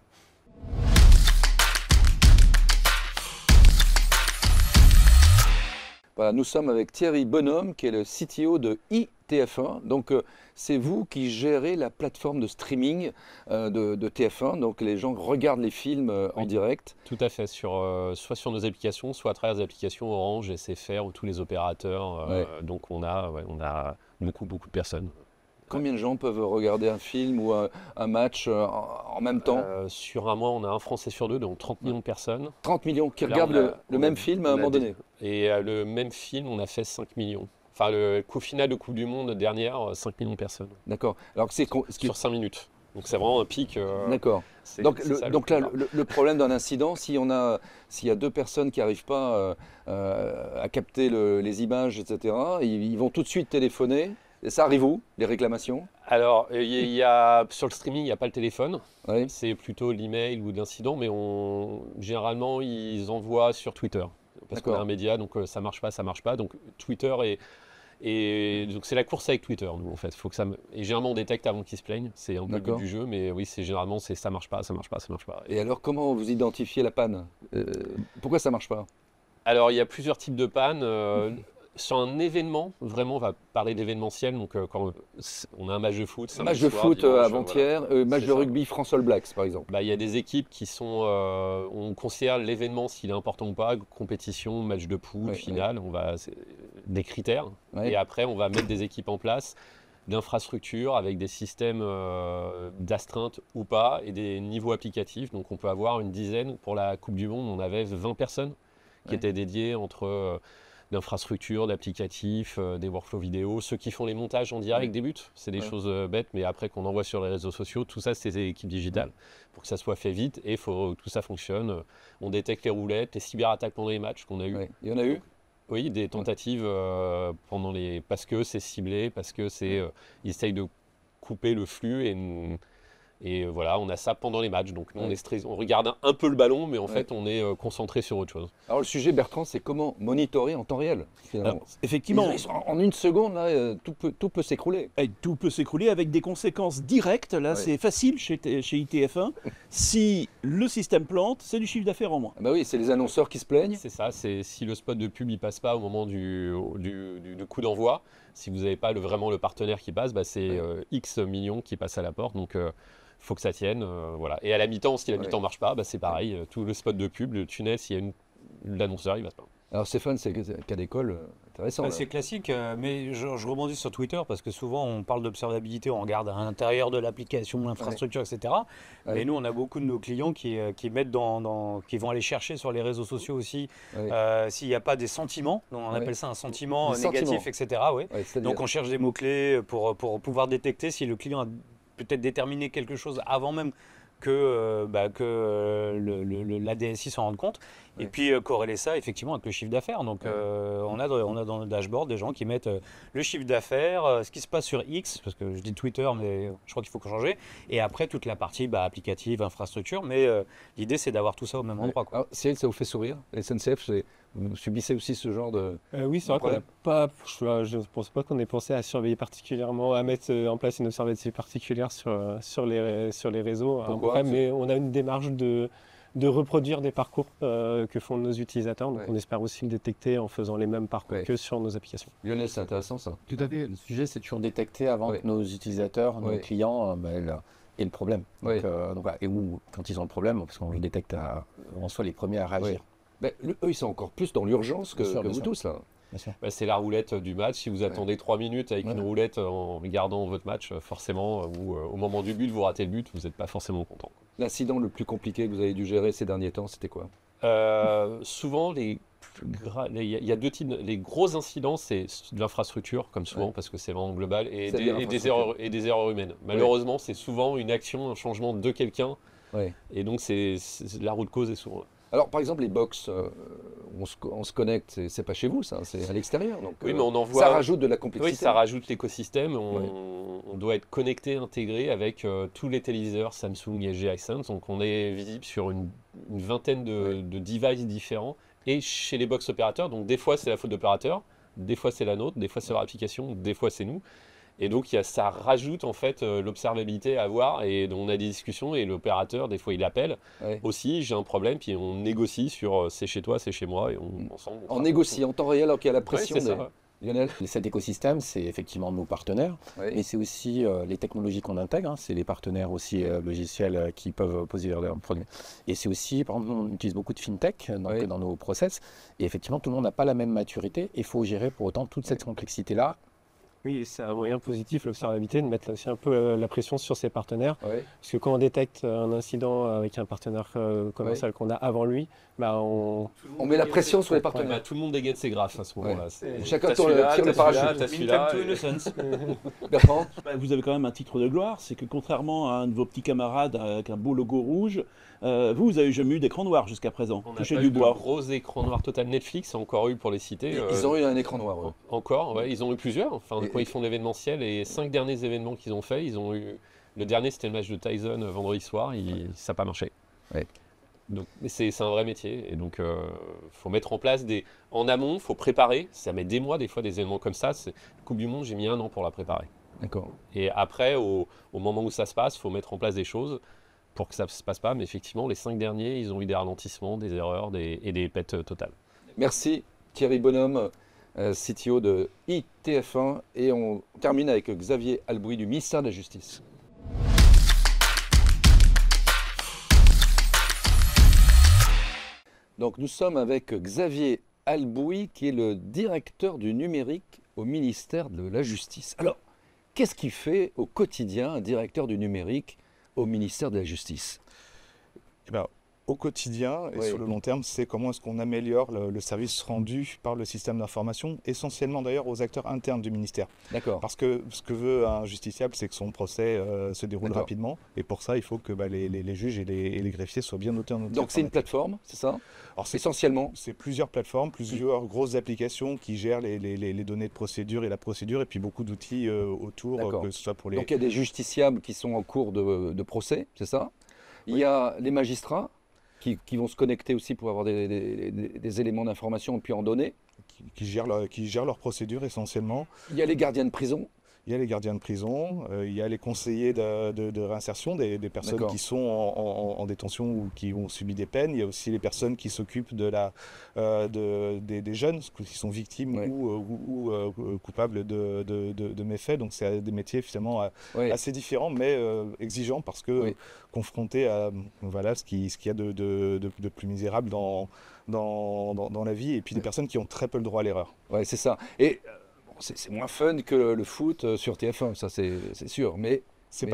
S1: Voilà, nous sommes avec Thierry Bonhomme, qui est le CTO de ITF1. Donc, c'est vous qui gérez la plateforme de streaming de TF1. Donc, les gens regardent les films en direct.
S8: Tout à fait, soit sur nos applications, soit à travers les applications Orange, SFR ou tous les opérateurs. Donc, on a beaucoup de personnes.
S1: Combien de gens peuvent regarder un film ou un match en même temps?
S8: Sur un mois, on a un Français sur 2, donc 30 millions de personnes.
S1: 30 millions qui regardent le même film à un moment donné.
S8: Et le même film, on a fait 5 millions. Enfin, le coup final de Coupe du Monde dernière, 5 millions de personnes.
S1: D'accord. Alors c'est
S8: sur 5 minutes. Donc c'est vraiment un pic.
S1: D'accord. Donc là, le problème d'un incident, s'il y a 2 personnes qui n'arrivent pas à capter les images, etc., ils vont tout de suite téléphoner. Et ça arrive où, les réclamations?
S8: Alors, sur le streaming, il n'y a pas le téléphone. C'est plutôt l'email ou l'incident, mais généralement, ils envoient sur Twitter. Parce qu'on est un média, donc ça marche pas. Donc Twitter et donc c'est la course avec Twitter, nous, en fait. Et généralement, on détecte avant qu'ils se plaignent. C'est un peu le but du jeu, mais oui, généralement, ça marche pas.
S1: Et alors, comment vous identifiez la panne? Pourquoi ça marche pas?
S8: Alors, il y a plusieurs types de pannes. Sur un événement, vraiment, on va parler d'événementiel. Donc, quand on a un match de foot,
S1: match de foot avant-hier, match de rugby France All Blacks, par exemple.
S8: Il y a des équipes qui sont, on considère l'événement s'il est important ou pas, compétition, match de poule, finale. On va des critères. Et après, on va mettre des équipes en place. d'infrastructures avec des systèmes d'astreinte ou pas et des niveaux applicatifs. Donc on peut avoir une dizaine. Pour la Coupe du Monde, on avait 20 personnes qui étaient dédiées entre d'infrastructures, d'applicatifs, des workflows vidéo, ceux qui font les montages en direct des buts. C'est des choses bêtes, mais après qu'on envoie sur les réseaux sociaux, tout ça c'est des équipes digitales pour que ça soit fait vite et tout ça fonctionne. On détecte les roulettes, les cyberattaques pendant les matchs qu'on a eu.
S1: Il y en a eu?
S8: Oui, des tentatives parce que c'est ciblé, parce que ils essayent de couper le flux et voilà, on a ça pendant les matchs. Donc nous, on est stressé, on regarde un peu le ballon, mais en fait, on est concentré sur autre chose.
S1: Alors le sujet, Bertrand, c'est comment monitorer en temps réel.
S7: Alors, effectivement,
S1: En une seconde, là, tout peut s'écrouler.
S7: Et tout peut s'écrouler avec des conséquences directes. Là, c'est facile chez ITF1. Si le système plante, c'est du chiffre d'affaires en moins.
S1: Ah bah oui, c'est les annonceurs qui se plaignent.
S8: C'est ça, c'est si le spot de pub il passe pas au moment du coup d'envoi, si vous n'avez pas vraiment le partenaire qui passe, bah, c'est X millions qui passent à la porte. Donc faut que ça tienne, voilà. Et à la mi-temps, si la mi-temps marche pas, bah, c'est pareil. Tout le spot de pub, le tunnel, s'il y a l'annonceur, il va pas.
S1: Alors Stéphane, c'est cas d'école intéressant.
S3: Bah, c'est classique, mais je rebondis sur Twitter parce que souvent on parle d'observabilité, on regarde à l'intérieur de l'application, l'infrastructure, etc. Mais nous, on a beaucoup de nos clients qui mettent qui vont aller chercher sur les réseaux sociaux aussi s'il n'y a pas des sentiments. Donc, on appelle ça un sentiment négatif, etc. Donc on cherche des mots-clés pour pouvoir détecter si le client a peut-être déterminé quelque chose avant même que la DSI s'en rende compte. Et puis corréler ça effectivement avec le chiffre d'affaires. Donc on a dans le dashboard des gens qui mettent le chiffre d'affaires, ce qui se passe sur X, parce que je dis Twitter, mais je crois qu'il faut changer. Et après toute la partie applicative, infrastructure. Mais l'idée c'est d'avoir tout ça au même endroit.
S1: Alors, Cyril, ça vous fait sourire? La SNCF, vous subissez aussi ce genre de...
S6: Oui, c'est vrai qu'on n'a pas, je ne pense pas qu'on ait pensé à surveiller particulièrement, à mettre en place une observation particulière sur les réseaux.
S1: Pourquoi?
S6: Mais on a une démarche de reproduire des parcours que font nos utilisateurs. Donc on espère aussi le détecter en faisant les mêmes parcours que sur nos applications.
S1: Lionel, c'est intéressant ça.
S5: Tout à fait. Le sujet, c'est toujours détecter avant que nos utilisateurs, nos clients aient le problème. Donc, et où, quand ils ont le problème, parce qu'on le détecte, on soit les premiers à réagir.
S1: Ben, eux, ils sont encore plus dans l'urgence que vous tous là.
S8: Bah, c'est la roulette du match. Si vous attendez 3 minutes avec une roulette en regardant votre match, forcément, ou au moment du but, vous ratez le but, vous n'êtes pas forcément content.
S1: L'incident le plus compliqué que vous avez dû gérer ces derniers temps, c'était quoi?
S8: Souvent, il y a deux types. Les gros incidents, c'est de l'infrastructure, comme souvent, parce que c'est vraiment global, et des erreurs humaines. Malheureusement, c'est souvent une action, un changement de quelqu'un, et donc c'est la route cause est souvent là.
S1: Alors, par exemple, les box, on se connecte, c'est pas chez vous, ça, c'est à l'extérieur. Donc,
S8: oui, mais on envoie...
S1: Ça rajoute de la complexité.
S8: Oui, ça rajoute l'écosystème. On doit être connecté, intégré avec tous les téléviseurs Samsung, LG, Hisense. Donc, on est visible sur une vingtaine de devices différents et chez les box opérateurs. Donc, des fois, c'est la faute d'opérateur, des fois, c'est la nôtre, des fois, c'est leur application, des fois, c'est nous. Et donc, ça rajoute en fait l'observabilité à avoir. Et donc, on a des discussions et l'opérateur, des fois, il appelle aussi, j'ai un problème, puis on négocie sur c'est chez toi, c'est chez moi. Et ensemble.
S1: On négocie en temps réel alors qu'il y a la pression.
S5: Lionel, cet écosystème, c'est effectivement nos partenaires, mais c'est aussi les technologies qu'on intègre. C'est les partenaires aussi logiciels qui peuvent poser leurs produits. Et c'est aussi, par exemple, on utilise beaucoup de fintech dans nos process. Et effectivement, tout le monde n'a pas la même maturité. Et il faut gérer pour autant toute cette complexité-là.
S6: Oui, c'est un moyen positif, l'observabilité, de mettre aussi un peu la pression sur ses partenaires. Parce que quand on détecte un incident avec un partenaire commercial qu'on a avant lui, on
S1: met la pression sur les partenaires.
S8: Tout le monde dégaine ses graphes à ce moment-là.
S1: Chacun tire le parachute.
S7: Bertrand, vous avez quand même un titre de gloire, c'est que contrairement à un de vos petits camarades avec un beau logo rouge, vous avez jamais eu d'écran noir jusqu'à présent.
S8: On n'a pas eu de gros écran noir total. Netflix a encore eu pour les citer.
S1: Ils ont eu un écran noir, eux.
S8: Encore, ils ont eu plusieurs. Enfin, quand ils font l'événementiel, les 5 derniers événements qu'ils ont fait, ils ont eu. Le dernier, c'était le match de Tyson vendredi soir. Ça n'a pas marché. Donc, mais c'est un vrai métier. Et donc, faut mettre en place en amont, il faut préparer. Ça met des mois, des fois, des événements comme ça. La Coupe du Monde, j'ai mis 1 an pour la préparer.
S1: D'accord.
S8: Et après, au moment où ça se passe, il faut mettre en place des choses pour que ça ne se passe pas. Mais effectivement, les 5 derniers, ils ont eu des ralentissements, des erreurs et des pètes totales.
S1: Merci Thierry Bonhomme, CTO de ITF1. Et on termine avec Xavier Albouy du ministère de la Justice. Donc nous sommes avec Xavier Albouy qui est le directeur du numérique au ministère de la Justice. Alors, qu'est-ce qui fait au quotidien un directeur du numérique au ministère de la Justice?
S2: Eh ben, au quotidien et
S1: Oui.
S2: sur le long terme, c'est comment est-ce qu'on améliore le service rendu par le système d'information, essentiellement d'ailleurs aux acteurs internes du ministère.
S1: D'accord.
S2: Parce que ce que veut un justiciable, c'est que son procès se déroule
S1: D'accord.
S2: rapidement. Et pour ça, il faut que les juges et les greffiers soient bien notés en outil
S1: Donc c'est une
S2: informatique.
S1: plateforme, c'est ça?
S2: Alors, c'est
S1: Essentiellement.
S2: c'est plusieurs plateformes, plusieurs grosses applications qui gèrent les données de procédure et la procédure, et puis beaucoup d'outils autour,
S1: D'accord.
S2: que ce soit pour les...
S1: Donc il y a des justiciables qui sont en cours de procès, c'est ça? Il y a les magistrats qui vont se connecter aussi pour avoir des éléments d'information et puis en donner.
S2: qui gèrent leur procédure essentiellement.
S1: Il y a les gardiens de prison.
S2: Il y a les gardiens de prison, il y a les conseillers de réinsertion, des personnes
S1: D'accord.
S2: qui sont en détention ou qui ont subi des peines. Il y a aussi les personnes qui s'occupent des jeunes qui sont victimes
S1: Ouais.
S2: ou coupables de méfaits. Donc c'est des métiers finalement
S1: Oui.
S2: assez différents, mais exigeants, parce que
S1: Oui.
S2: confrontés à ce qu'il y a de plus misérable dans la vie, et puis des personnes qui ont très peu le droit à l'erreur.
S1: Ouais, c'est ça. Et bon, c'est moins fun que le foot sur TF1, ça c'est sûr. Mais
S2: C'est
S1: Mais-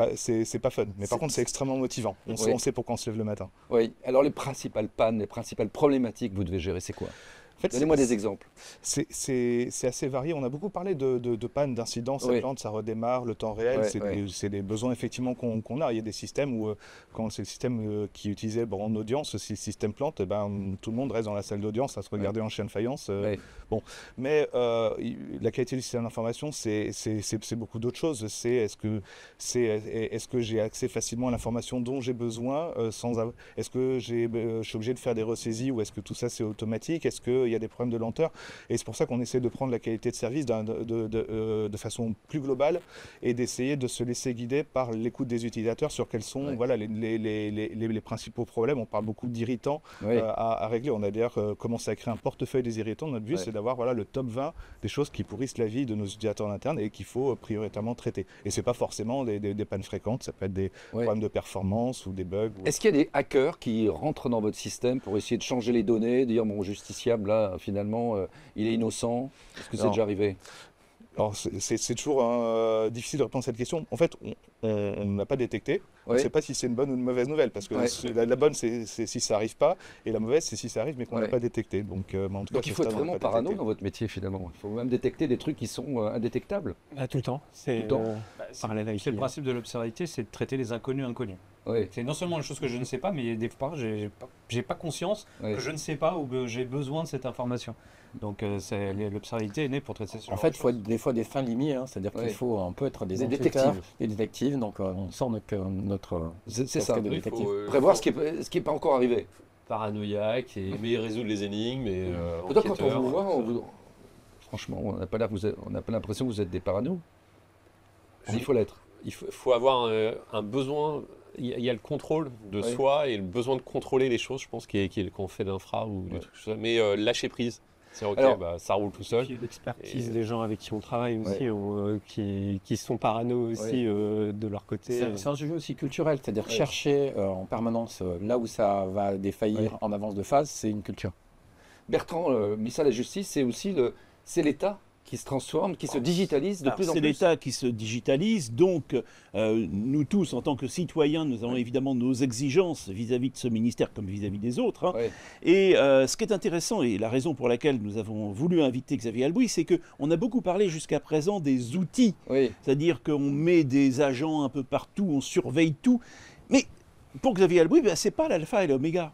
S2: pas fun, mais par
S1: C'est-
S2: contre c'est extrêmement motivant.
S1: Oui.
S2: On sait pourquoi on se lève le matin.
S1: oui. Alors les principales pannes, les principales problématiques que vous devez gérer, c'est quoi?
S2: En fait,
S1: Donnez-moi des exemples.
S2: c'est assez varié. On a beaucoup parlé de panne, d'incidents, ça
S1: Oui.
S2: plante, ça redémarre, le temps réel.
S1: Ouais,
S2: C'est
S1: ouais.
S2: des besoins effectivement qu'on a. Il y a des systèmes où, quand c'est le système qui est utilisé en audience, si le système plante, tout le monde reste dans la salle d'audience à se regarder en chien de faïence.
S1: Ouais.
S2: Mais la qualité du système d'information, c'est beaucoup d'autres choses. Est-ce que j'ai accès facilement à l'information dont j'ai besoin est-ce que je suis obligé de faire des ressaisies, ou est-ce que tout ça c'est automatique? Est-ce qu'il y a des problèmes de lenteur? Et c'est pour ça qu'on essaie de prendre la qualité de service de façon plus globale, et d'essayer de se laisser guider par l'écoute des utilisateurs sur quels sont
S1: Ouais.
S2: voilà, les principaux problèmes. On parle beaucoup d'irritants
S1: Oui.
S2: à régler. On a d'ailleurs commencé à créer un portefeuille des irritants. Notre but,
S1: Ouais.
S2: c'est d'avoir le top 20 des choses qui pourrissent la vie de nos utilisateurs internes et qu'il faut prioritairement traiter. Et c'est pas forcément des pannes fréquentes, ça peut être des
S1: Ouais.
S2: problèmes de performance ou des bugs.
S1: Est-ce qu'il y a des hackers qui rentrent dans votre système pour essayer de changer les données, dire mon justiciable là finalement il est innocent? Est-ce que c'est
S2: Non.
S1: déjà arrivé?
S2: Alors c'est toujours difficile de répondre à cette question. En fait, on n'a pas détecté. On ne
S1: Ouais.
S2: sait pas si c'est une bonne ou une mauvaise nouvelle, parce que
S1: Ouais.
S2: la bonne, c'est si ça n'arrive pas, et la mauvaise, c'est si ça arrive mais qu'on n'a
S1: Ouais.
S2: pas détecté. Donc, en tout cas,
S1: Donc il
S2: à ce
S1: faut être
S2: stade, on n'a
S1: vraiment
S2: pas
S1: parano
S2: détecté.
S1: dans votre métier finalement. Il faut même détecter des trucs qui sont indétectables.
S6: Tout le temps. C'est
S1: Tout le temps.
S6: parallèle avec
S3: C'est le
S6: l'IA.
S3: principe de l'observabilité, c'est de traiter les inconnus inconnus.
S1: Oui.
S3: C'est non seulement une chose que je ne sais pas, mais des fois, j'ai pas conscience
S1: Ouais.
S3: que je ne sais pas ou que j'ai besoin de cette information. Donc l'observabilité est née pour traiter ce genre
S5: En fait,
S3: de
S5: il faut
S3: choses.
S5: être des fois des fins limiers, hein, c'est-à-dire
S1: Ouais.
S5: qu'il faut un peu être des
S1: Des
S5: enquêteurs,
S1: détectives.
S5: des détectives, donc on sort notre
S1: C'est ça.
S5: casquette de
S8: Oui, il faut,
S5: détective.
S1: Prévoir ce qui est pas encore arrivé.
S8: paranoïaque, mais résoudre les énigmes et
S1: Peut-être quand on
S8: enquêteur.
S1: vous voit, franchement, on n'a pas l'impression que vous êtes des paranos. Il faut l'être.
S8: Il faut avoir un besoin. Il y a le contrôle de
S1: Oui.
S8: soi et le besoin de contrôler les choses, je pense, qu'on fait d'infra ou des
S1: Ouais.
S8: trucs comme ça. Mais lâcher prise. C'est ok,
S1: Alors-
S8: ça roule tout seul.
S6: Puis l'expertise
S8: Et-
S6: des gens avec qui on travaille aussi, qui sont parano aussi de leur côté.
S5: C'est un sujet aussi culturel, c'est-à-dire
S1: Ouais.
S5: chercher en permanence là où ça va défaillir
S1: Ouais.
S5: en avance de phase, c'est une culture.
S1: Bertrand, ministère de la Justice, c'est l'État qui se transforme, qui se digitalise de
S7: Alors,
S1: plus en
S7: c'est
S1: plus.
S7: l'État qui se digitalise, donc nous tous, en tant que citoyens, nous avons évidemment nos exigences vis-à-vis de ce ministère comme vis-à-vis des autres. hein.
S1: Ouais.
S7: Et ce qui est intéressant, et la raison pour laquelle nous avons voulu inviter Xavier Albouy, c'est qu'on a beaucoup parlé jusqu'à présent des outils,
S1: Oui.
S7: c'est-à-dire qu'on met des agents un peu partout, on surveille tout. Mais pour Xavier Albouy, c'est pas l'alpha et l'oméga.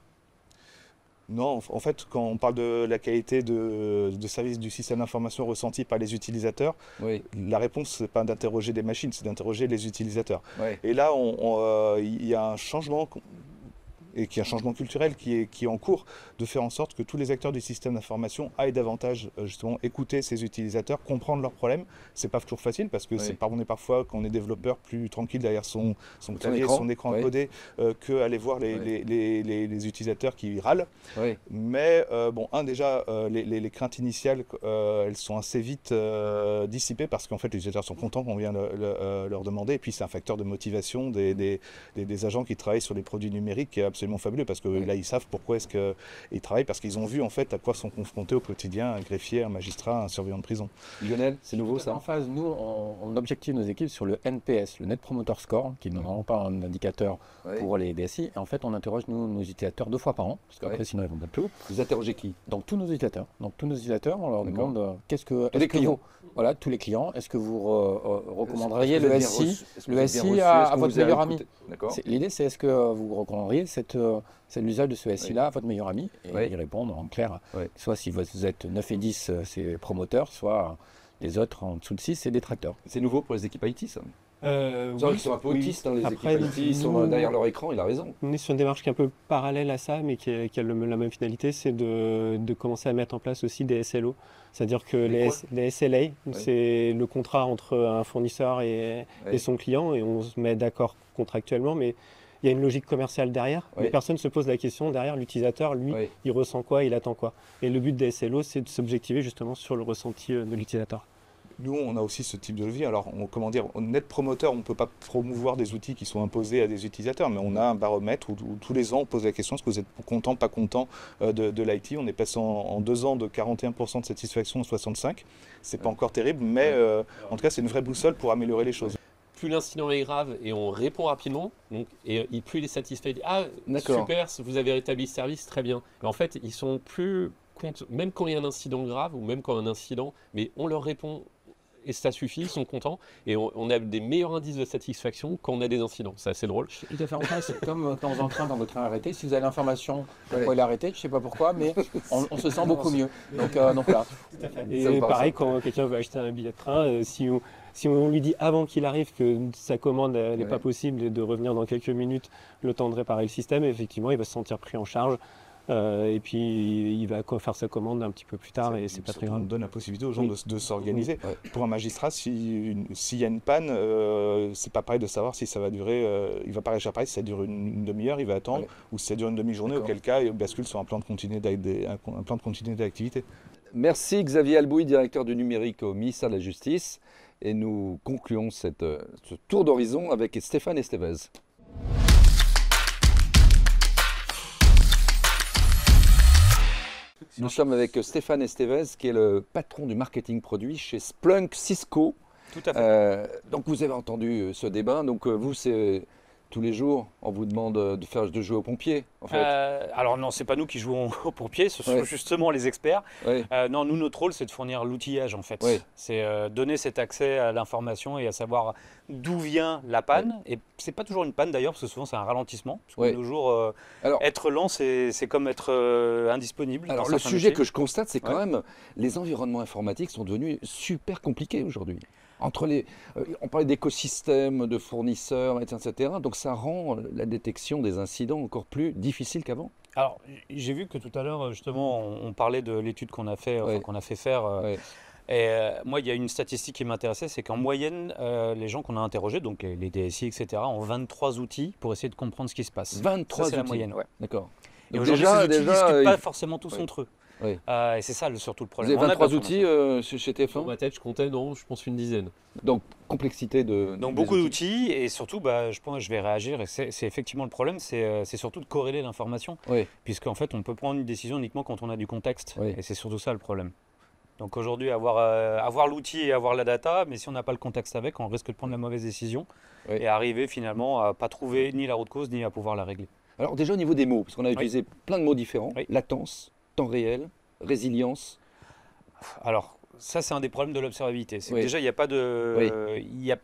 S2: Non, en fait, quand on parle de la qualité de service du système d'information ressenti par les utilisateurs,
S1: Oui.
S2: la réponse, c'est pas d'interroger des machines, c'est d'interroger les utilisateurs.
S1: Ouais.
S2: Et là, il y a un changement, et qui est un changement culturel qui est en cours, de faire en sorte que tous les acteurs du système d'information aillent davantage justement écouter ces utilisateurs, comprendre leurs problèmes. C'est pas toujours facile, parce que
S1: Oui.
S2: on est parfois, quand on est développeur, plus tranquille derrière son clavier,
S1: écran.
S2: son écran
S1: Oui.
S2: codé, que aller voir
S1: Oui.
S2: les utilisateurs qui râlent.
S1: Oui.
S2: Mais déjà, les craintes initiales, elles sont assez vite dissipées, parce qu'en fait, les utilisateurs sont contents qu'on vienne leur demander. Et puis, c'est un facteur de motivation des agents qui travaillent sur les produits numériques qui est absolument absolument fabuleux parce que là, ils savent pourquoi est-ce qu'ils travaillent, parce qu'ils ont vu en fait à quoi sont confrontés au quotidien un greffier, un magistrat, un surveillant de prison.
S1: Lionel, c'est nouveau ça?
S5: En phase, nous, on objective nos équipes sur le NPS, le Net Promoter Score, qui n'est vraiment pas un indicateur pour les DSI. Et en fait, on interroge nos utilisateurs 2 fois par an, parce qu'après, sinon, ils vont pas plus.
S1: Vous interrogez qui?
S5: Donc tous nos utilisateurs. Donc tous nos utilisateurs, on leur demande qu'est-ce que...
S1: les clients.
S5: Voilà, tous les clients. Est-ce que vous recommanderiez le SI à votre meilleur ami? L'idée, c'est est-ce que vous recommanderiez l'usage de ce SI-là à votre meilleur ami? Et ils répondent en clair, soit si vous êtes 9 et 10, c'est promoteurs, soit les autres en dessous de 6, c'est détracteurs.
S1: C'est nouveau pour les équipes IT, ça?
S6: Ils
S1: sont un peu autistes, les équipes IT, ils sont derrière leur écran, il a raison.
S6: On est sur une démarche qui est un peu parallèle à ça, mais qui a la même finalité, c'est de commencer à mettre en place aussi des SLO. C'est-à-dire que les SLA, c'est le contrat entre un fournisseur et son client, et on se met d'accord contractuellement, mais il y a une logique commerciale derrière. Mais personne ne se pose la question derrière, l'utilisateur, lui, il ressent quoi, il attend quoi. Et le but des SLO, c'est de s'objectiver justement sur le ressenti de l'utilisateur.
S2: Nous, on a aussi ce type de levier. Alors, Net Promoteur, on ne peut pas promouvoir des outils qui sont imposés à des utilisateurs, mais on a un baromètre où tous les ans, on pose la question, est-ce que vous êtes content, pas content de l'IT? On est passé en 2 ans de 41% de satisfaction à 65%. C'est pas encore terrible, mais en tout cas, c'est une vraie boussole pour améliorer les choses.
S8: Plus l'incident est grave et on répond rapidement, et plus il est satisfait. Ah, super, vous avez rétabli le service, très bien. Mais en fait, ils sont plus même quand il y a un incident grave ou même quand un incident, mais on leur répond. Et ça suffit, ils sont contents. Et on a des meilleurs indices de satisfaction quand on a des incidents. C'est assez drôle.
S5: Tout à fait. Enfin, c'est comme quand vous entrez dans votre train arrêté. Si vous avez l'information pourquoi il est arrêté, je ne sais pas pourquoi, mais on se sent beaucoup mieux. Donc voilà.
S6: Et pareil, quand quelqu'un veut acheter un billet de train, si on lui dit avant qu'il arrive que sa commande n'est pas possible et de revenir dans quelques minutes, le temps de réparer le système, effectivement, il va se sentir pris en charge. Et puis il va faire sa commande un petit peu plus tard et c'est pas très grave.
S2: On donne la possibilité aux gens de s'organiser. Pour un magistrat, s'il y a une panne, c'est pas pareil de savoir si ça va durer. Il va pas réagir pareil si ça dure une demi-heure, il va attendre, ou si ça dure une demi-journée, auquel cas il bascule sur un plan de continuité d'activité.
S1: Merci Xavier Albouy, directeur du numérique au ministère de la Justice. Et nous concluons ce tour d'horizon avec Stéphane Estevez. Nous sommes avec Stéphane Estevez, qui est le patron du marketing produit chez Splunk Cisco.
S3: Tout à fait.
S1: Donc vous avez entendu ce débat. Donc vous, c'est tous les jours, on vous demande de jouer aux pompiers, en fait.
S3: Alors non, c'est pas nous qui jouons aux pompiers, ce sont justement les experts. Non, nous, notre rôle, c'est de fournir l'outillage, en fait. C'est donner cet accès à l'information et à savoir d'où vient la panne. Et c'est pas toujours une panne, d'ailleurs, parce que souvent, c'est un ralentissement. Parce que de nos jours, être lent, c'est comme être indisponible.
S1: Alors, le sujet que je constate, c'est quand même les environnements informatiques sont devenus super compliqués aujourd'hui. On parlait d'écosystèmes, de fournisseurs, etc. Donc ça rend la détection des incidents encore plus difficile qu'avant.
S3: Alors j'ai vu que tout à l'heure justement on parlait de l'étude qu'on a fait, qu'on a fait faire. Et moi il y a une statistique qui m'intéressait, c'est qu'en moyenne les gens qu'on a interrogés, donc les DSI, etc., ont 23 23 pour essayer de comprendre ce qui se passe.
S1: 23
S3: c'est la moyenne,
S1: D'accord.
S3: Et aujourd'hui ces outils ne discutent pas forcément tous entre eux. Et c'est ça surtout le problème.
S1: Vous avez 23 outils chez TF1 ?
S8: Dans ma tête, je comptais, je pense une dizaine.
S1: Donc, complexité de.
S3: Donc, beaucoup d'outils et surtout, je pense que je vais réagir. Et c'est effectivement le problème, c'est surtout de corréler l'information. Puisqu'en fait, on peut prendre une décision uniquement quand on a du contexte. Et c'est surtout ça le problème. Donc, aujourd'hui, avoir l'outil et avoir la data, mais si on n'a pas le contexte avec, on risque de prendre la mauvaise décision et arriver finalement à ne pas trouver ni la route cause ni à pouvoir la régler.
S1: Alors, déjà au niveau des mots, parce qu'on a utilisé plein de mots différents latence, temps réel, résilience.
S3: Alors, ça, c'est un des problèmes de l'observabilité. Déjà, il n'y a pas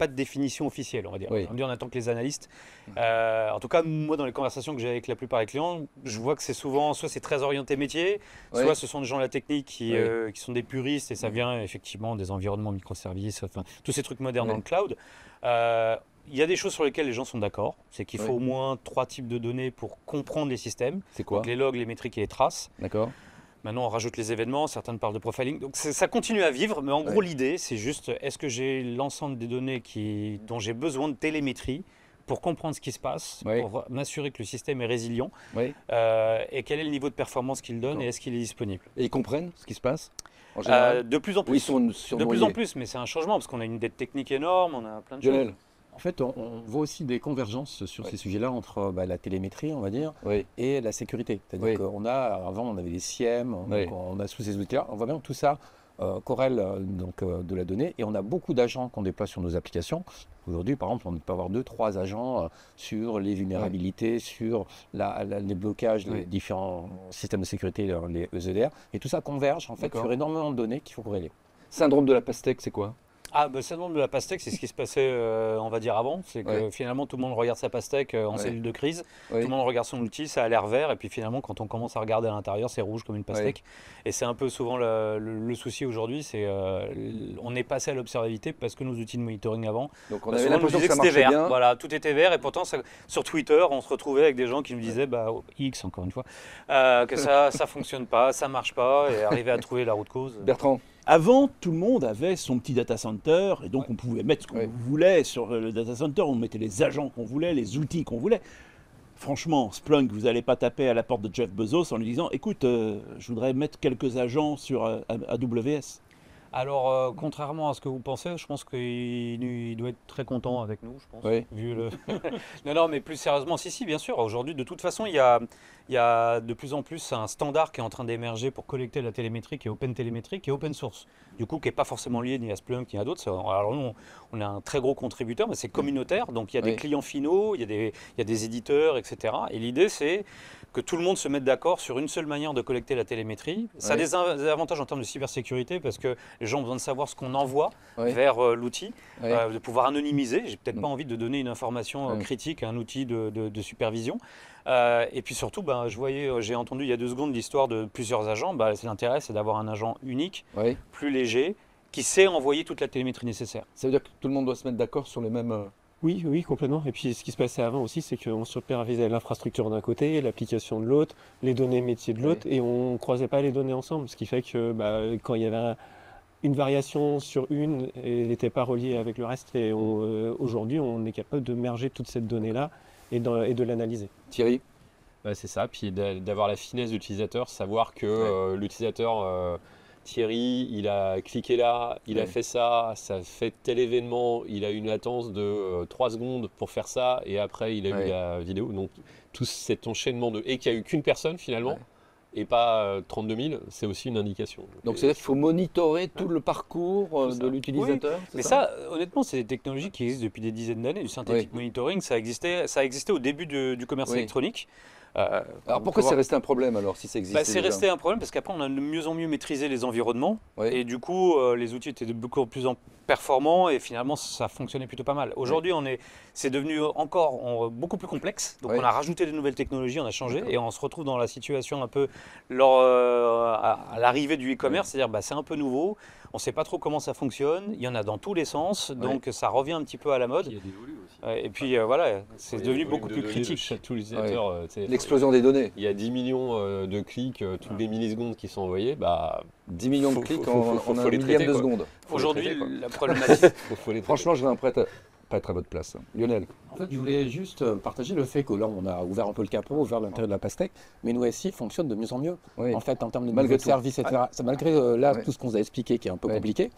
S3: de définition officielle, on va dire. On attend que les analystes. En tout cas, moi, dans les conversations que j'ai avec la plupart des clients, je vois que c'est souvent, soit c'est très orienté métier, soit ce sont des gens de la technique qui sont des puristes et ça vient effectivement des environnements microservices, enfin, tous ces trucs modernes dans le cloud. Il y a des choses sur lesquelles les gens sont d'accord. C'est qu'il faut au moins 3 types de données pour comprendre les systèmes.
S1: C'est quoi ?
S3: Donc les logs, les métriques et les traces.
S1: D'accord.
S3: Maintenant, on rajoute les événements, certaines parlent de profiling. Donc ça continue à vivre, mais en gros, l'idée, c'est juste, est-ce que j'ai l'ensemble des données dont j'ai besoin de télémétrie pour comprendre ce qui se passe, pour m'assurer que le système est résilient, et quel est le niveau de performance qu'il donne, et est-ce qu'il est disponible.
S1: Et ils comprennent ce qui se passe en général
S3: de plus en plus.
S1: Oui, ils sont
S3: de plus en plus, mais c'est un changement, parce qu'on a une dette technique énorme, on a plein de choses.
S5: En fait, on voit aussi des convergences sur ces sujets-là entre la télémétrie, on va dire, et la sécurité. C'est-à-dire avant, on avait les SIEM, on a tous ces outils-là. On voit bien que tout ça corrèle de la donnée, et on a beaucoup d'agents qu'on déploie sur nos applications. Aujourd'hui, par exemple, on peut avoir 2-3 agents sur les vulnérabilités, sur les blocages, les différents systèmes de sécurité, les EZR, et tout ça converge en fait sur énormément de données qu'il faut corréler.
S1: Syndrome de la pastèque, c'est quoi?
S3: Le syndrome de la pastèque, c'est ce qui se passait, on va dire, avant. C'est que finalement, tout le monde regarde sa pastèque en cellule de crise. Tout le monde regarde son outil, ça a l'air vert. Et puis finalement, quand on commence à regarder à l'intérieur, c'est rouge comme une pastèque. Et c'est un peu souvent le souci aujourd'hui. C'est on est passé à l'observabilité parce que nos outils de monitoring avant,
S1: donc on avait l'impression que ça marchait
S3: vert.
S1: bien.
S3: Voilà, tout était vert. Et pourtant, sur Twitter, on se retrouvait avec des gens qui nous disaient, X encore une fois, que ça ne fonctionne pas, ça ne marche pas. Et arriver à trouver la route cause.
S1: Bertrand?
S7: Avant, tout le monde avait son petit data center et donc on pouvait mettre ce qu'on voulait sur le data center, on mettait les agents qu'on voulait, les outils qu'on voulait. Franchement, Splunk, vous n'allez pas taper à la porte de Jeff Bezos en lui disant « Écoute, je voudrais mettre quelques agents sur AWS ».
S3: Alors, contrairement à ce que vous pensez, je pense qu'il doit être très content avec nous, je pense. Vu le... non, mais plus sérieusement, si, bien sûr. Aujourd'hui, de toute façon, il y a de plus en plus un standard qui est en train d'émerger pour collecter la télémétrie, qui est Open Télémétrie, qui est open source. Du coup, qui n'est pas forcément lié ni à Splunk ni à d'autres. Alors nous, on est un très gros contributeur, mais c'est communautaire. Donc, il y a des clients finaux, il y a des éditeurs, etc. Et l'idée, c'est que tout le monde se mette d'accord sur une seule manière de collecter la télémétrie. Ça a des avantages en termes de cybersécurité parce que les gens ont besoin de savoir ce qu'on envoie vers l'outil, de pouvoir anonymiser. J'ai peut-être pas envie de donner une information critique à un outil de supervision. Et puis surtout, j'ai entendu il y a 2 secondes l'histoire de plusieurs agents. L'intérêt, c'est d'avoir un agent unique, plus léger, qui sait envoyer toute la télémétrie nécessaire.
S1: Ça veut dire que tout le monde doit se mettre d'accord sur les mêmes...
S6: Oui, complètement. Et puis ce qui se passait avant aussi, c'est qu'on supervisait l'infrastructure d'un côté, l'application de l'autre, les données métiers de l'autre, et on ne croisait pas les données ensemble. Ce qui fait que quand il y avait une variation sur une, elle n'était pas reliée avec le reste. Et aujourd'hui, on est capable de merger toute cette donnée-là et de l'analyser.
S1: Thierry?
S8: C'est ça, puis d'avoir la finesse de l'utilisateur, savoir que l'utilisateur... Thierry, il a cliqué là, il a fait ça fait tel événement, il a eu une latence de 3 secondes pour faire ça, et après il a eu la vidéo. Donc tout cet enchaînement et qu'il n'y a eu qu'une personne finalement, et pas 32 000, c'est aussi une indication.
S1: Donc c'est-à-dire qu'il faut monitorer tout le parcours de l'utilisateur.
S3: Mais ça, honnêtement, c'est des technologies qui existent depuis des dizaines d'années. Du synthetic monitoring, ça existait au début du commerce électronique.
S1: Alors pourquoi c'est resté un problème alors si ça existait
S3: C'est resté un problème parce qu'après on a de mieux en mieux maîtrisé les environnements et du coup les outils étaient de beaucoup plus performants et finalement ça fonctionnait plutôt pas mal. Aujourd'hui c'est devenu encore beaucoup plus complexe, donc on a rajouté de nouvelles technologies, on a changé et on se retrouve dans la situation un peu à l'arrivée du e-commerce, c'est-à-dire c'est un peu nouveau, on ne sait pas trop comment ça fonctionne, il y en a dans tous les sens, donc ça revient un petit peu à la mode.
S8: Il y a des volus aussi.
S3: Et puis c'est devenu beaucoup plus critique.
S8: Chaque utilisateur,
S1: l'explosion des données.
S8: Il y a 10 millions de clics toutes les millisecondes qui sont envoyés.
S1: 10 millions de clics en un millième de seconde.
S3: Aujourd'hui, la problématique...
S1: Franchement, je serais prêt à être à votre place. Lionel?
S5: En fait, je voulais juste partager le fait que là, on a ouvert un peu le capot, ouvert l'intérieur de la pastèque, mais nous SI fonctionne de mieux en mieux. En fait, en termes de services, etc. Malgré tout ce qu'on vous a expliqué qui est un peu compliqué,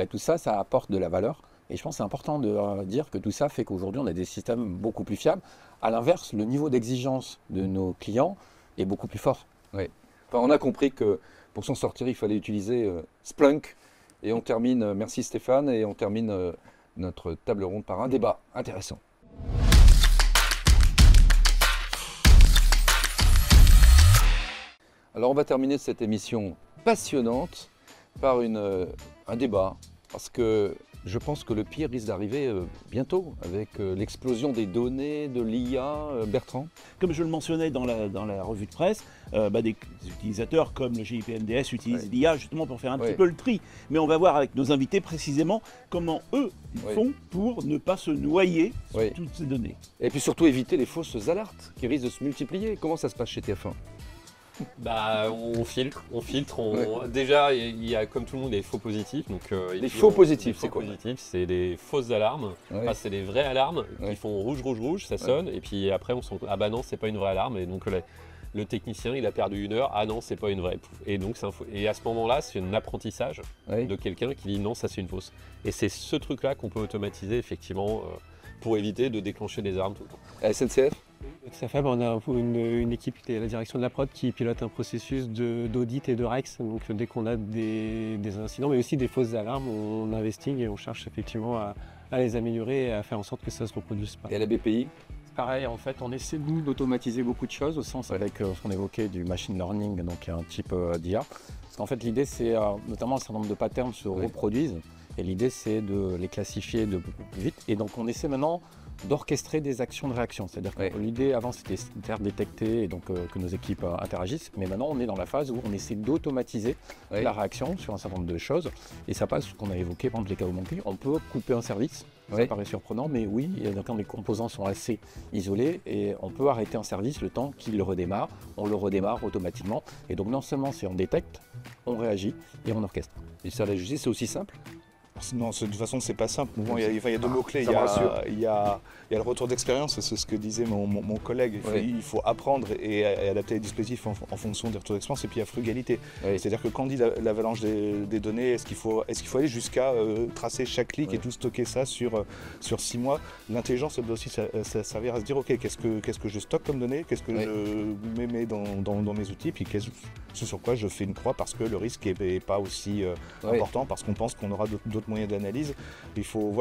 S5: tout ça, ça apporte de la valeur. Et je pense que c'est important de dire que tout ça fait qu'aujourd'hui, on a des systèmes beaucoup plus fiables. À l'inverse, le niveau d'exigence de nos clients est beaucoup plus fort.
S1: On a compris que pour s'en sortir, il fallait utiliser Splunk. Et on termine, merci Stéphane, et on termine notre table ronde par un débat intéressant. Alors on va terminer cette émission passionnante par un débat, parce que je pense que le pire risque d'arriver bientôt avec l'explosion des données, de l'IA. Bertrand?
S7: Comme je le mentionnais dans la revue de presse, des utilisateurs comme le GIPMDS utilisent l'IA justement pour faire un petit peu le tri. Mais on va voir avec nos invités précisément comment eux font pour ne pas se noyer sur toutes ces données.
S1: Et puis surtout éviter les fausses alertes qui risquent de se multiplier. Comment ça se passe chez TF1?
S8: On filtre. Déjà, il y a comme tout le monde des faux positifs. Donc,
S1: les faux positifs, c'est quoi?
S8: C'est des fausses alarmes. C'est des vraies alarmes qui font rouge, rouge, rouge, ça sonne. Et puis après, on se rend compte, ah bah non, c'est pas une vraie alarme. Et donc le technicien, il a perdu 1 heure. Ah non, c'est pas une vraie. Et donc et à ce moment-là, c'est un apprentissage de quelqu'un qui dit non, ça c'est une fausse. Et c'est ce truc-là qu'on peut automatiser effectivement. pour éviter de déclencher des alarmes tout le temps.
S1: À SNCF?
S6: Tout à fait, on a une équipe qui est à la direction de la prod qui pilote un processus d'audit et de REX. Donc dès qu'on a des incidents, mais aussi des fausses alarmes, on investigue et on cherche effectivement à les améliorer et à faire en sorte que ça ne se reproduise pas.
S1: Et à la BPI?
S5: Pareil, en fait, on essaie nous d'automatiser beaucoup de choses au sens avec ce qu'on évoquait du machine learning, donc un type d'IA. Parce qu'en fait, l'idée, c'est notamment un certain nombre de patterns se reproduisent. Et l'idée, c'est de les classifier de plus vite. Et donc, on essaie maintenant d'orchestrer des actions de réaction. C'est-à-dire que l'idée avant, c'était de faire détecter et donc que nos équipes interagissent. Mais maintenant, on est dans la phase où on essaie d'automatiser la réaction sur un certain nombre de choses. Et ça passe, ce qu'on a évoqué, par exemple, les cas où manqués. On peut couper un service. Ça paraît surprenant, mais oui, quand les composants sont assez isolés et on peut arrêter un service le temps qu'il le redémarre. On le redémarre automatiquement. Et donc, non seulement si on détecte, on réagit et on orchestre.
S1: Et ça, la justice, c'est aussi simple?
S2: Non, de toute façon, c'est pas simple. Bon, il y a deux mots-clés. Il y a le retour d'expérience, c'est ce que disait mon collègue. Il faut apprendre et adapter les dispositifs en fonction des retours d'expérience. Et puis il y a frugalité. C'est-à-dire que quand on dit l'avalanche des données, est-ce qu'il faut aller jusqu'à tracer chaque clic et tout stocker ça sur 6 mois? L'intelligence, ça doit aussi servir à se dire, ok, qu'est-ce que je stocke comme données, qu'est-ce que je mets dans mes outils, puis ce sur quoi je fais une croix parce que le risque n'est pas aussi important, parce qu'on pense qu'on aura d'autres moyens d'analyse. Il faut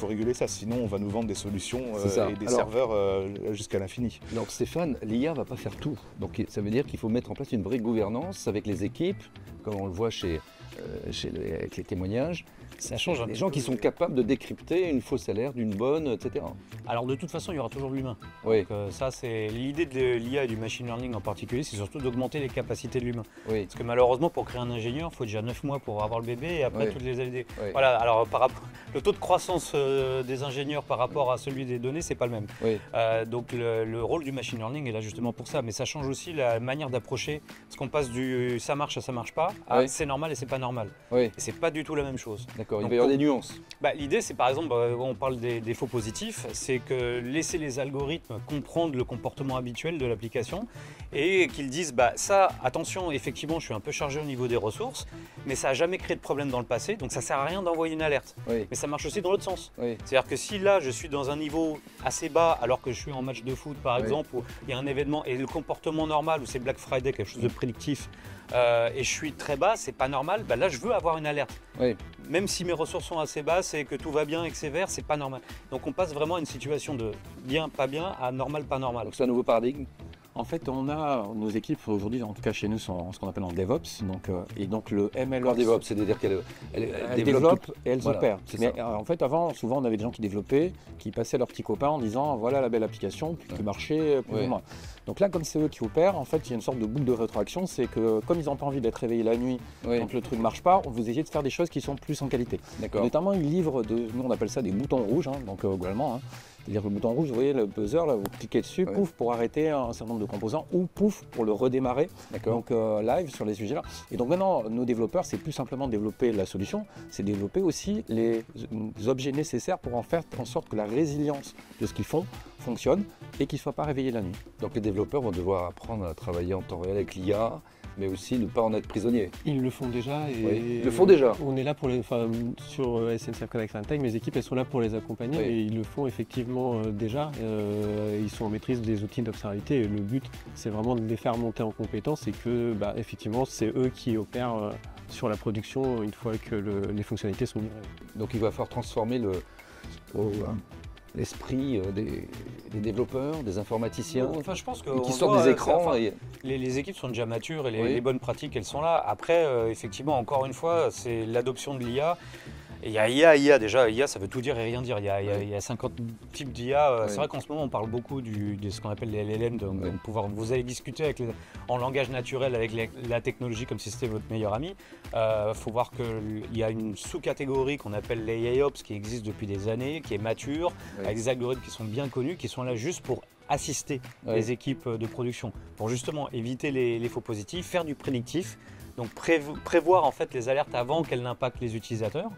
S2: réguler ça, sinon on va nous vendre des solutions et des serveurs jusqu'à l'infini.
S1: Donc Stéphane, l'IA ne va pas faire tout. Donc ça veut dire qu'il faut mettre en place une vraie gouvernance avec les équipes, comme on le voit avec les témoignages.
S3: Ça change.
S1: Les gens qui sont capables de décrypter une fausse alerte, d'une bonne, etc.
S3: Alors de toute façon, il y aura toujours l'humain.
S1: Oui.
S3: Donc ça, c'est l'idée de l'IA et du machine learning en particulier, c'est surtout d'augmenter les capacités de l'humain.
S1: Oui.
S3: Parce que malheureusement, pour créer un ingénieur, il faut déjà 9 mois pour avoir le bébé et après toutes les années.
S1: Oui.
S3: Voilà. Alors le taux de croissance des ingénieurs par rapport à celui des données, c'est pas le même.
S1: Oui.
S3: Donc le rôle du machine learning est là justement pour ça, mais ça change aussi la manière d'approcher. Parce qu'on passe du ça marche à ça marche pas, à c'est normal et c'est pas normal.
S1: Oui.
S3: Et c'est pas du tout la même chose.
S1: D'accord. Il va y avoir des nuances.
S3: L'idée, c'est par exemple, on parle des faux positifs, c'est que laisser les algorithmes comprendre le comportement habituel de l'application et qu'ils disent, ça, attention, effectivement, je suis un peu chargé au niveau des ressources, mais ça n'a jamais créé de problème dans le passé, donc ça ne sert à rien d'envoyer une alerte.
S1: Oui.
S3: Mais ça marche aussi dans l'autre sens.
S1: Oui.
S3: C'est-à-dire que si là, je suis dans un niveau assez bas, alors que je suis en match de foot, par exemple, où il y a un événement et le comportement normal, où c'est Black Friday, quelque chose de prédictif, et je suis très bas, c'est pas normal, là, je veux avoir une alerte.
S1: Oui.
S3: Même si mes ressources sont assez basses et que tout va bien et que c'est vert, c'est pas normal. Donc on passe vraiment à une situation de bien, pas bien, à normal, pas normal.
S1: Donc c'est un nouveau paradigme.
S5: En fait, on a nos équipes aujourd'hui, en tout cas chez nous, sont ce qu'on appelle en DevOps. Et donc le MLOps.
S1: En DevOps, c'est-à-dire qu'elle
S5: développe et elles opèrent.
S1: Mais
S5: en fait, avant, souvent, on avait des gens qui développaient, qui passaient leurs petits copains en disant voilà la belle application qui marchait plus ou moins. Donc là, comme c'est eux qui opèrent, en fait, il y a une sorte de boucle de rétroaction. C'est que comme ils n'ont pas envie d'être réveillés la nuit quand le truc ne marche pas, vous essayez de faire des choses qui sont plus en qualité. Notamment, ils livrent, nous on appelle ça des boutons rouges, donc globalement. C'est-à-dire que le bouton rouge, vous voyez le buzzer, là, vous cliquez dessus, pouf, pour arrêter un certain nombre de composants, ou pouf, pour le redémarrer, donc live sur les sujets là. Et donc maintenant, nos développeurs, c'est plus simplement développer la solution, c'est développer aussi les objets nécessaires pour en faire en sorte que la résilience de ce qu'ils font fonctionne et qu'ils ne soient pas réveillés la nuit.
S1: Donc les développeurs vont devoir apprendre à travailler en temps réel avec l'IA, mais aussi ne pas en être prisonniers.
S6: Ils le font déjà.
S1: Ils le font déjà.
S6: On est là pour sur SNCF Connect Runtime, mes équipes elles sont là pour les accompagner et ils le font effectivement déjà. Ils sont en maîtrise des outils d'observabilité et le but c'est vraiment de les faire monter en compétences et que effectivement c'est eux qui opèrent sur la production une fois que les fonctionnalités sont livrées.
S1: Donc il va falloir transformer l'esprit des développeurs, des informaticiens,
S3: je pense que
S1: qui sortent des écrans.
S3: Les équipes sont déjà matures et les bonnes pratiques, elles sont là. Après, effectivement, encore une fois, c'est l'adoption de l'IA. Et il y a IA déjà. IA, ça veut tout dire et rien dire. Il y a 50 types d'IA. C'est vrai qu'en ce moment, on parle beaucoup de ce qu'on appelle les LLM. Vous allez discuter en langage naturel avec la technologie comme si c'était votre meilleur ami. Il faut voir qu'il y a une sous-catégorie qu'on appelle les AIOps qui existe depuis des années, qui est mature, avec des algorithmes qui sont bien connus, qui sont là juste pour assister les équipes de production, pour justement éviter les faux positifs, faire du prédictif, donc prévoir en fait les alertes avant qu'elles n'impactent les utilisateurs.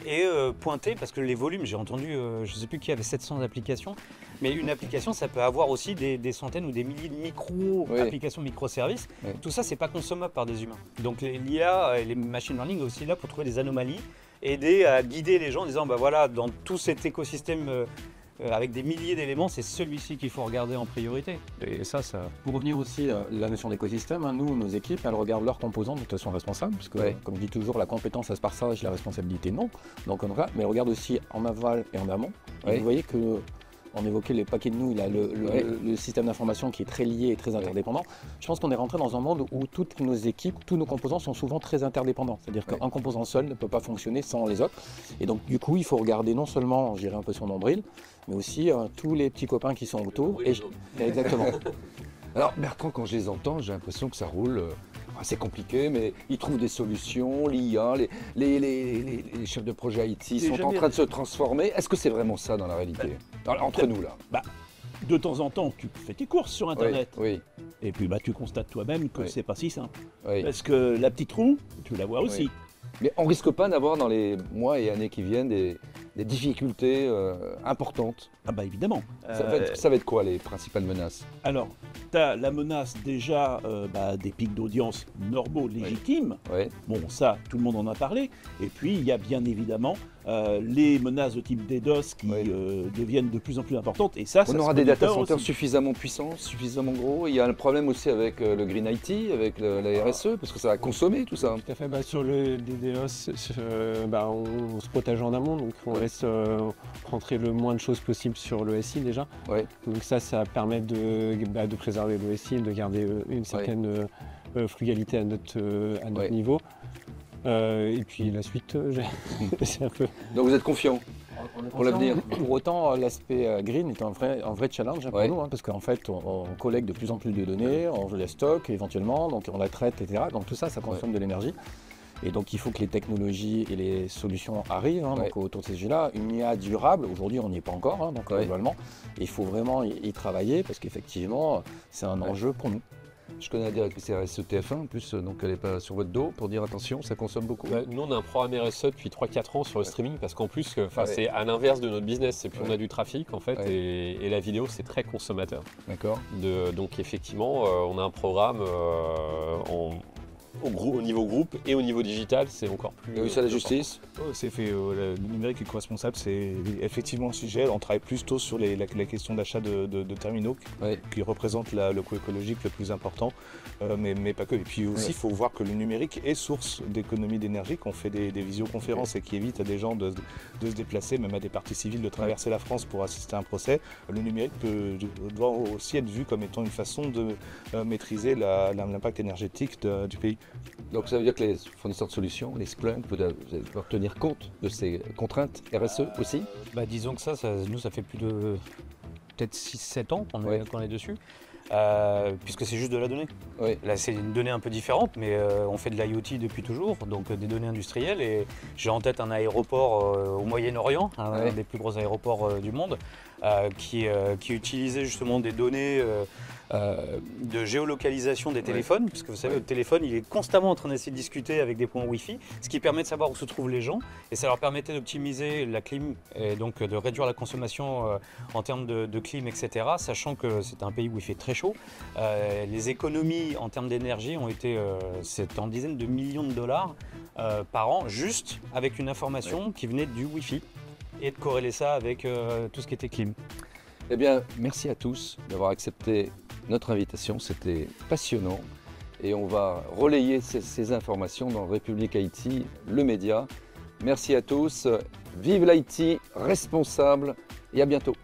S3: Et pointer, parce que les volumes, j'ai entendu, je ne sais plus qui avait 700 applications, mais une application, ça peut avoir aussi des centaines ou des milliers de micro-applications, microservices. Tout ça, c'est pas consommable par des humains. Donc l'IA et les machine learning sont aussi là pour trouver des anomalies, aider à guider les gens en disant, voilà, dans tout cet écosystème avec des milliers d'éléments, c'est celui-ci qu'il faut regarder en priorité. Et ça.
S5: Pour revenir aussi à la notion d'écosystème, nous, nos équipes, elles regardent leurs composants de toute façon responsable, parce que, comme je dis toujours, la compétence, ça se partage, la responsabilité, non. Donc, mais elles regardent aussi en aval et en amont. Et vous voyez que on évoquait les paquets de nous, il a le système d'information qui est très lié et très interdépendant. Je pense qu'on est rentré dans un monde où toutes nos équipes, tous nos composants sont souvent très interdépendants. C'est-à-dire qu'un composant seul ne peut pas fonctionner sans les autres. Et donc du coup, il faut regarder non seulement, gérer un peu son nombril, mais aussi tous les petits copains qui sont autour. Exactement.
S1: Alors Bertrand, quand je les entends, j'ai l'impression que ça roule. C'est compliqué, mais ils trouvent des solutions, l'IA, les chefs de projet IT sont en train de se transformer. Est-ce que c'est vraiment ça dans la réalité? Entre nous là.
S7: De temps en temps, tu fais tes courses sur Internet.
S1: Oui.
S7: Et puis tu constates toi-même que c'est pas si simple.
S1: Oui.
S7: Parce que la petite roue, tu la vois aussi.
S1: Mais on risque pas d'avoir dans les mois et années qui viennent des difficultés importantes?
S7: Ah bah évidemment.
S1: Ça va être quoi les principales menaces?
S7: Alors, tu as la menace déjà des pics d'audience normaux, légitimes. Bon, ça, tout le monde en a parlé. Et puis, il y a bien évidemment les menaces de type DDoS qui deviennent de plus en plus importantes. Et ça,
S1: on aura des data centers suffisamment puissants, suffisamment gros. Il y a un problème aussi avec le Green IT, avec la RSE, parce que ça va consommer tout ça.
S6: Tout à fait. Sur le DDoS, on se protège en amont, donc on laisse rentrer le moins de choses possible sur le SI déjà. Donc ça permet de préserver le SI, de garder une certaine frugalité à notre niveau. Et puis la suite, c'est un peu...
S1: Donc vous êtes confiant pour l'avenir?
S5: Pour autant, l'aspect green est un vrai challenge pour nous, parce qu'en fait, on collecte de plus en plus de données, on les stocke éventuellement, donc on la traite, etc. Donc tout ça, ça consomme de l'énergie. Et donc il faut que les technologies et les solutions arrivent donc, autour de ces sujets-là. Une IA durable, aujourd'hui on n'y est pas encore, donc globalement, il faut vraiment y travailler parce qu'effectivement c'est un enjeu pour nous.
S1: Je connais la directrice RSE TF1 en plus, donc elle n'est pas sur votre dos pour dire attention, ça consomme beaucoup.
S8: Nous on a un programme RSE depuis 3-4 ans sur le streaming parce qu'en plus c'est à l'inverse de notre business, c'est plus on a du trafic en fait et la vidéo c'est très consommateur.
S1: D'accord.
S8: Donc effectivement on a un programme au niveau groupe et au niveau digital, c'est encore plus...
S1: Oui, c'est la justice.
S2: C'est fait, le numérique éco-responsable, c'est effectivement un sujet. On travaille plus tôt sur la question d'achat de terminaux qui représentent le coût écologique le plus important, mais pas que. Et puis aussi, il faut voir que le numérique est source d'économie d'énergie, qu'on fait des visioconférences et qui évite à des gens de se déplacer, même à des parties civiles, de traverser la France pour assister à un procès. Le numérique doit aussi être vu comme étant une façon de maîtriser l'impact énergétique du pays.
S1: Donc ça veut dire que les fournisseurs de solutions, les Splunk, vous devez tenir compte de ces contraintes RSE aussi?
S3: Disons que nous ça fait plus de peut-être 6-7 ans qu'on est dessus. Puisque c'est juste de la donnée. Là c'est une donnée un peu différente, mais on fait de l'IoT depuis toujours, donc des données industrielles, et j'ai en tête un aéroport au Moyen-Orient, un des plus gros aéroports du monde, qui utilisait justement des données de géolocalisation des téléphones, puisque vous savez, le téléphone il est constamment en train d'essayer de discuter avec des points Wi-Fi, ce qui permet de savoir où se trouvent les gens, et ça leur permettait d'optimiser la clim et donc de réduire la consommation en termes de clim, etc. Sachant que c'est un pays où il fait très chaud. Les économies en termes d'énergie ont été, c'est en dizaines de millions de dollars par an, juste avec une information qui venait du Wi-Fi, et de corréler ça avec tout ce qui était clim.
S1: Eh bien, merci à tous d'avoir accepté notre invitation, c'était passionnant et on va relayer ces informations dans République IT, le média. Merci à tous, vive l'IT responsable et à bientôt.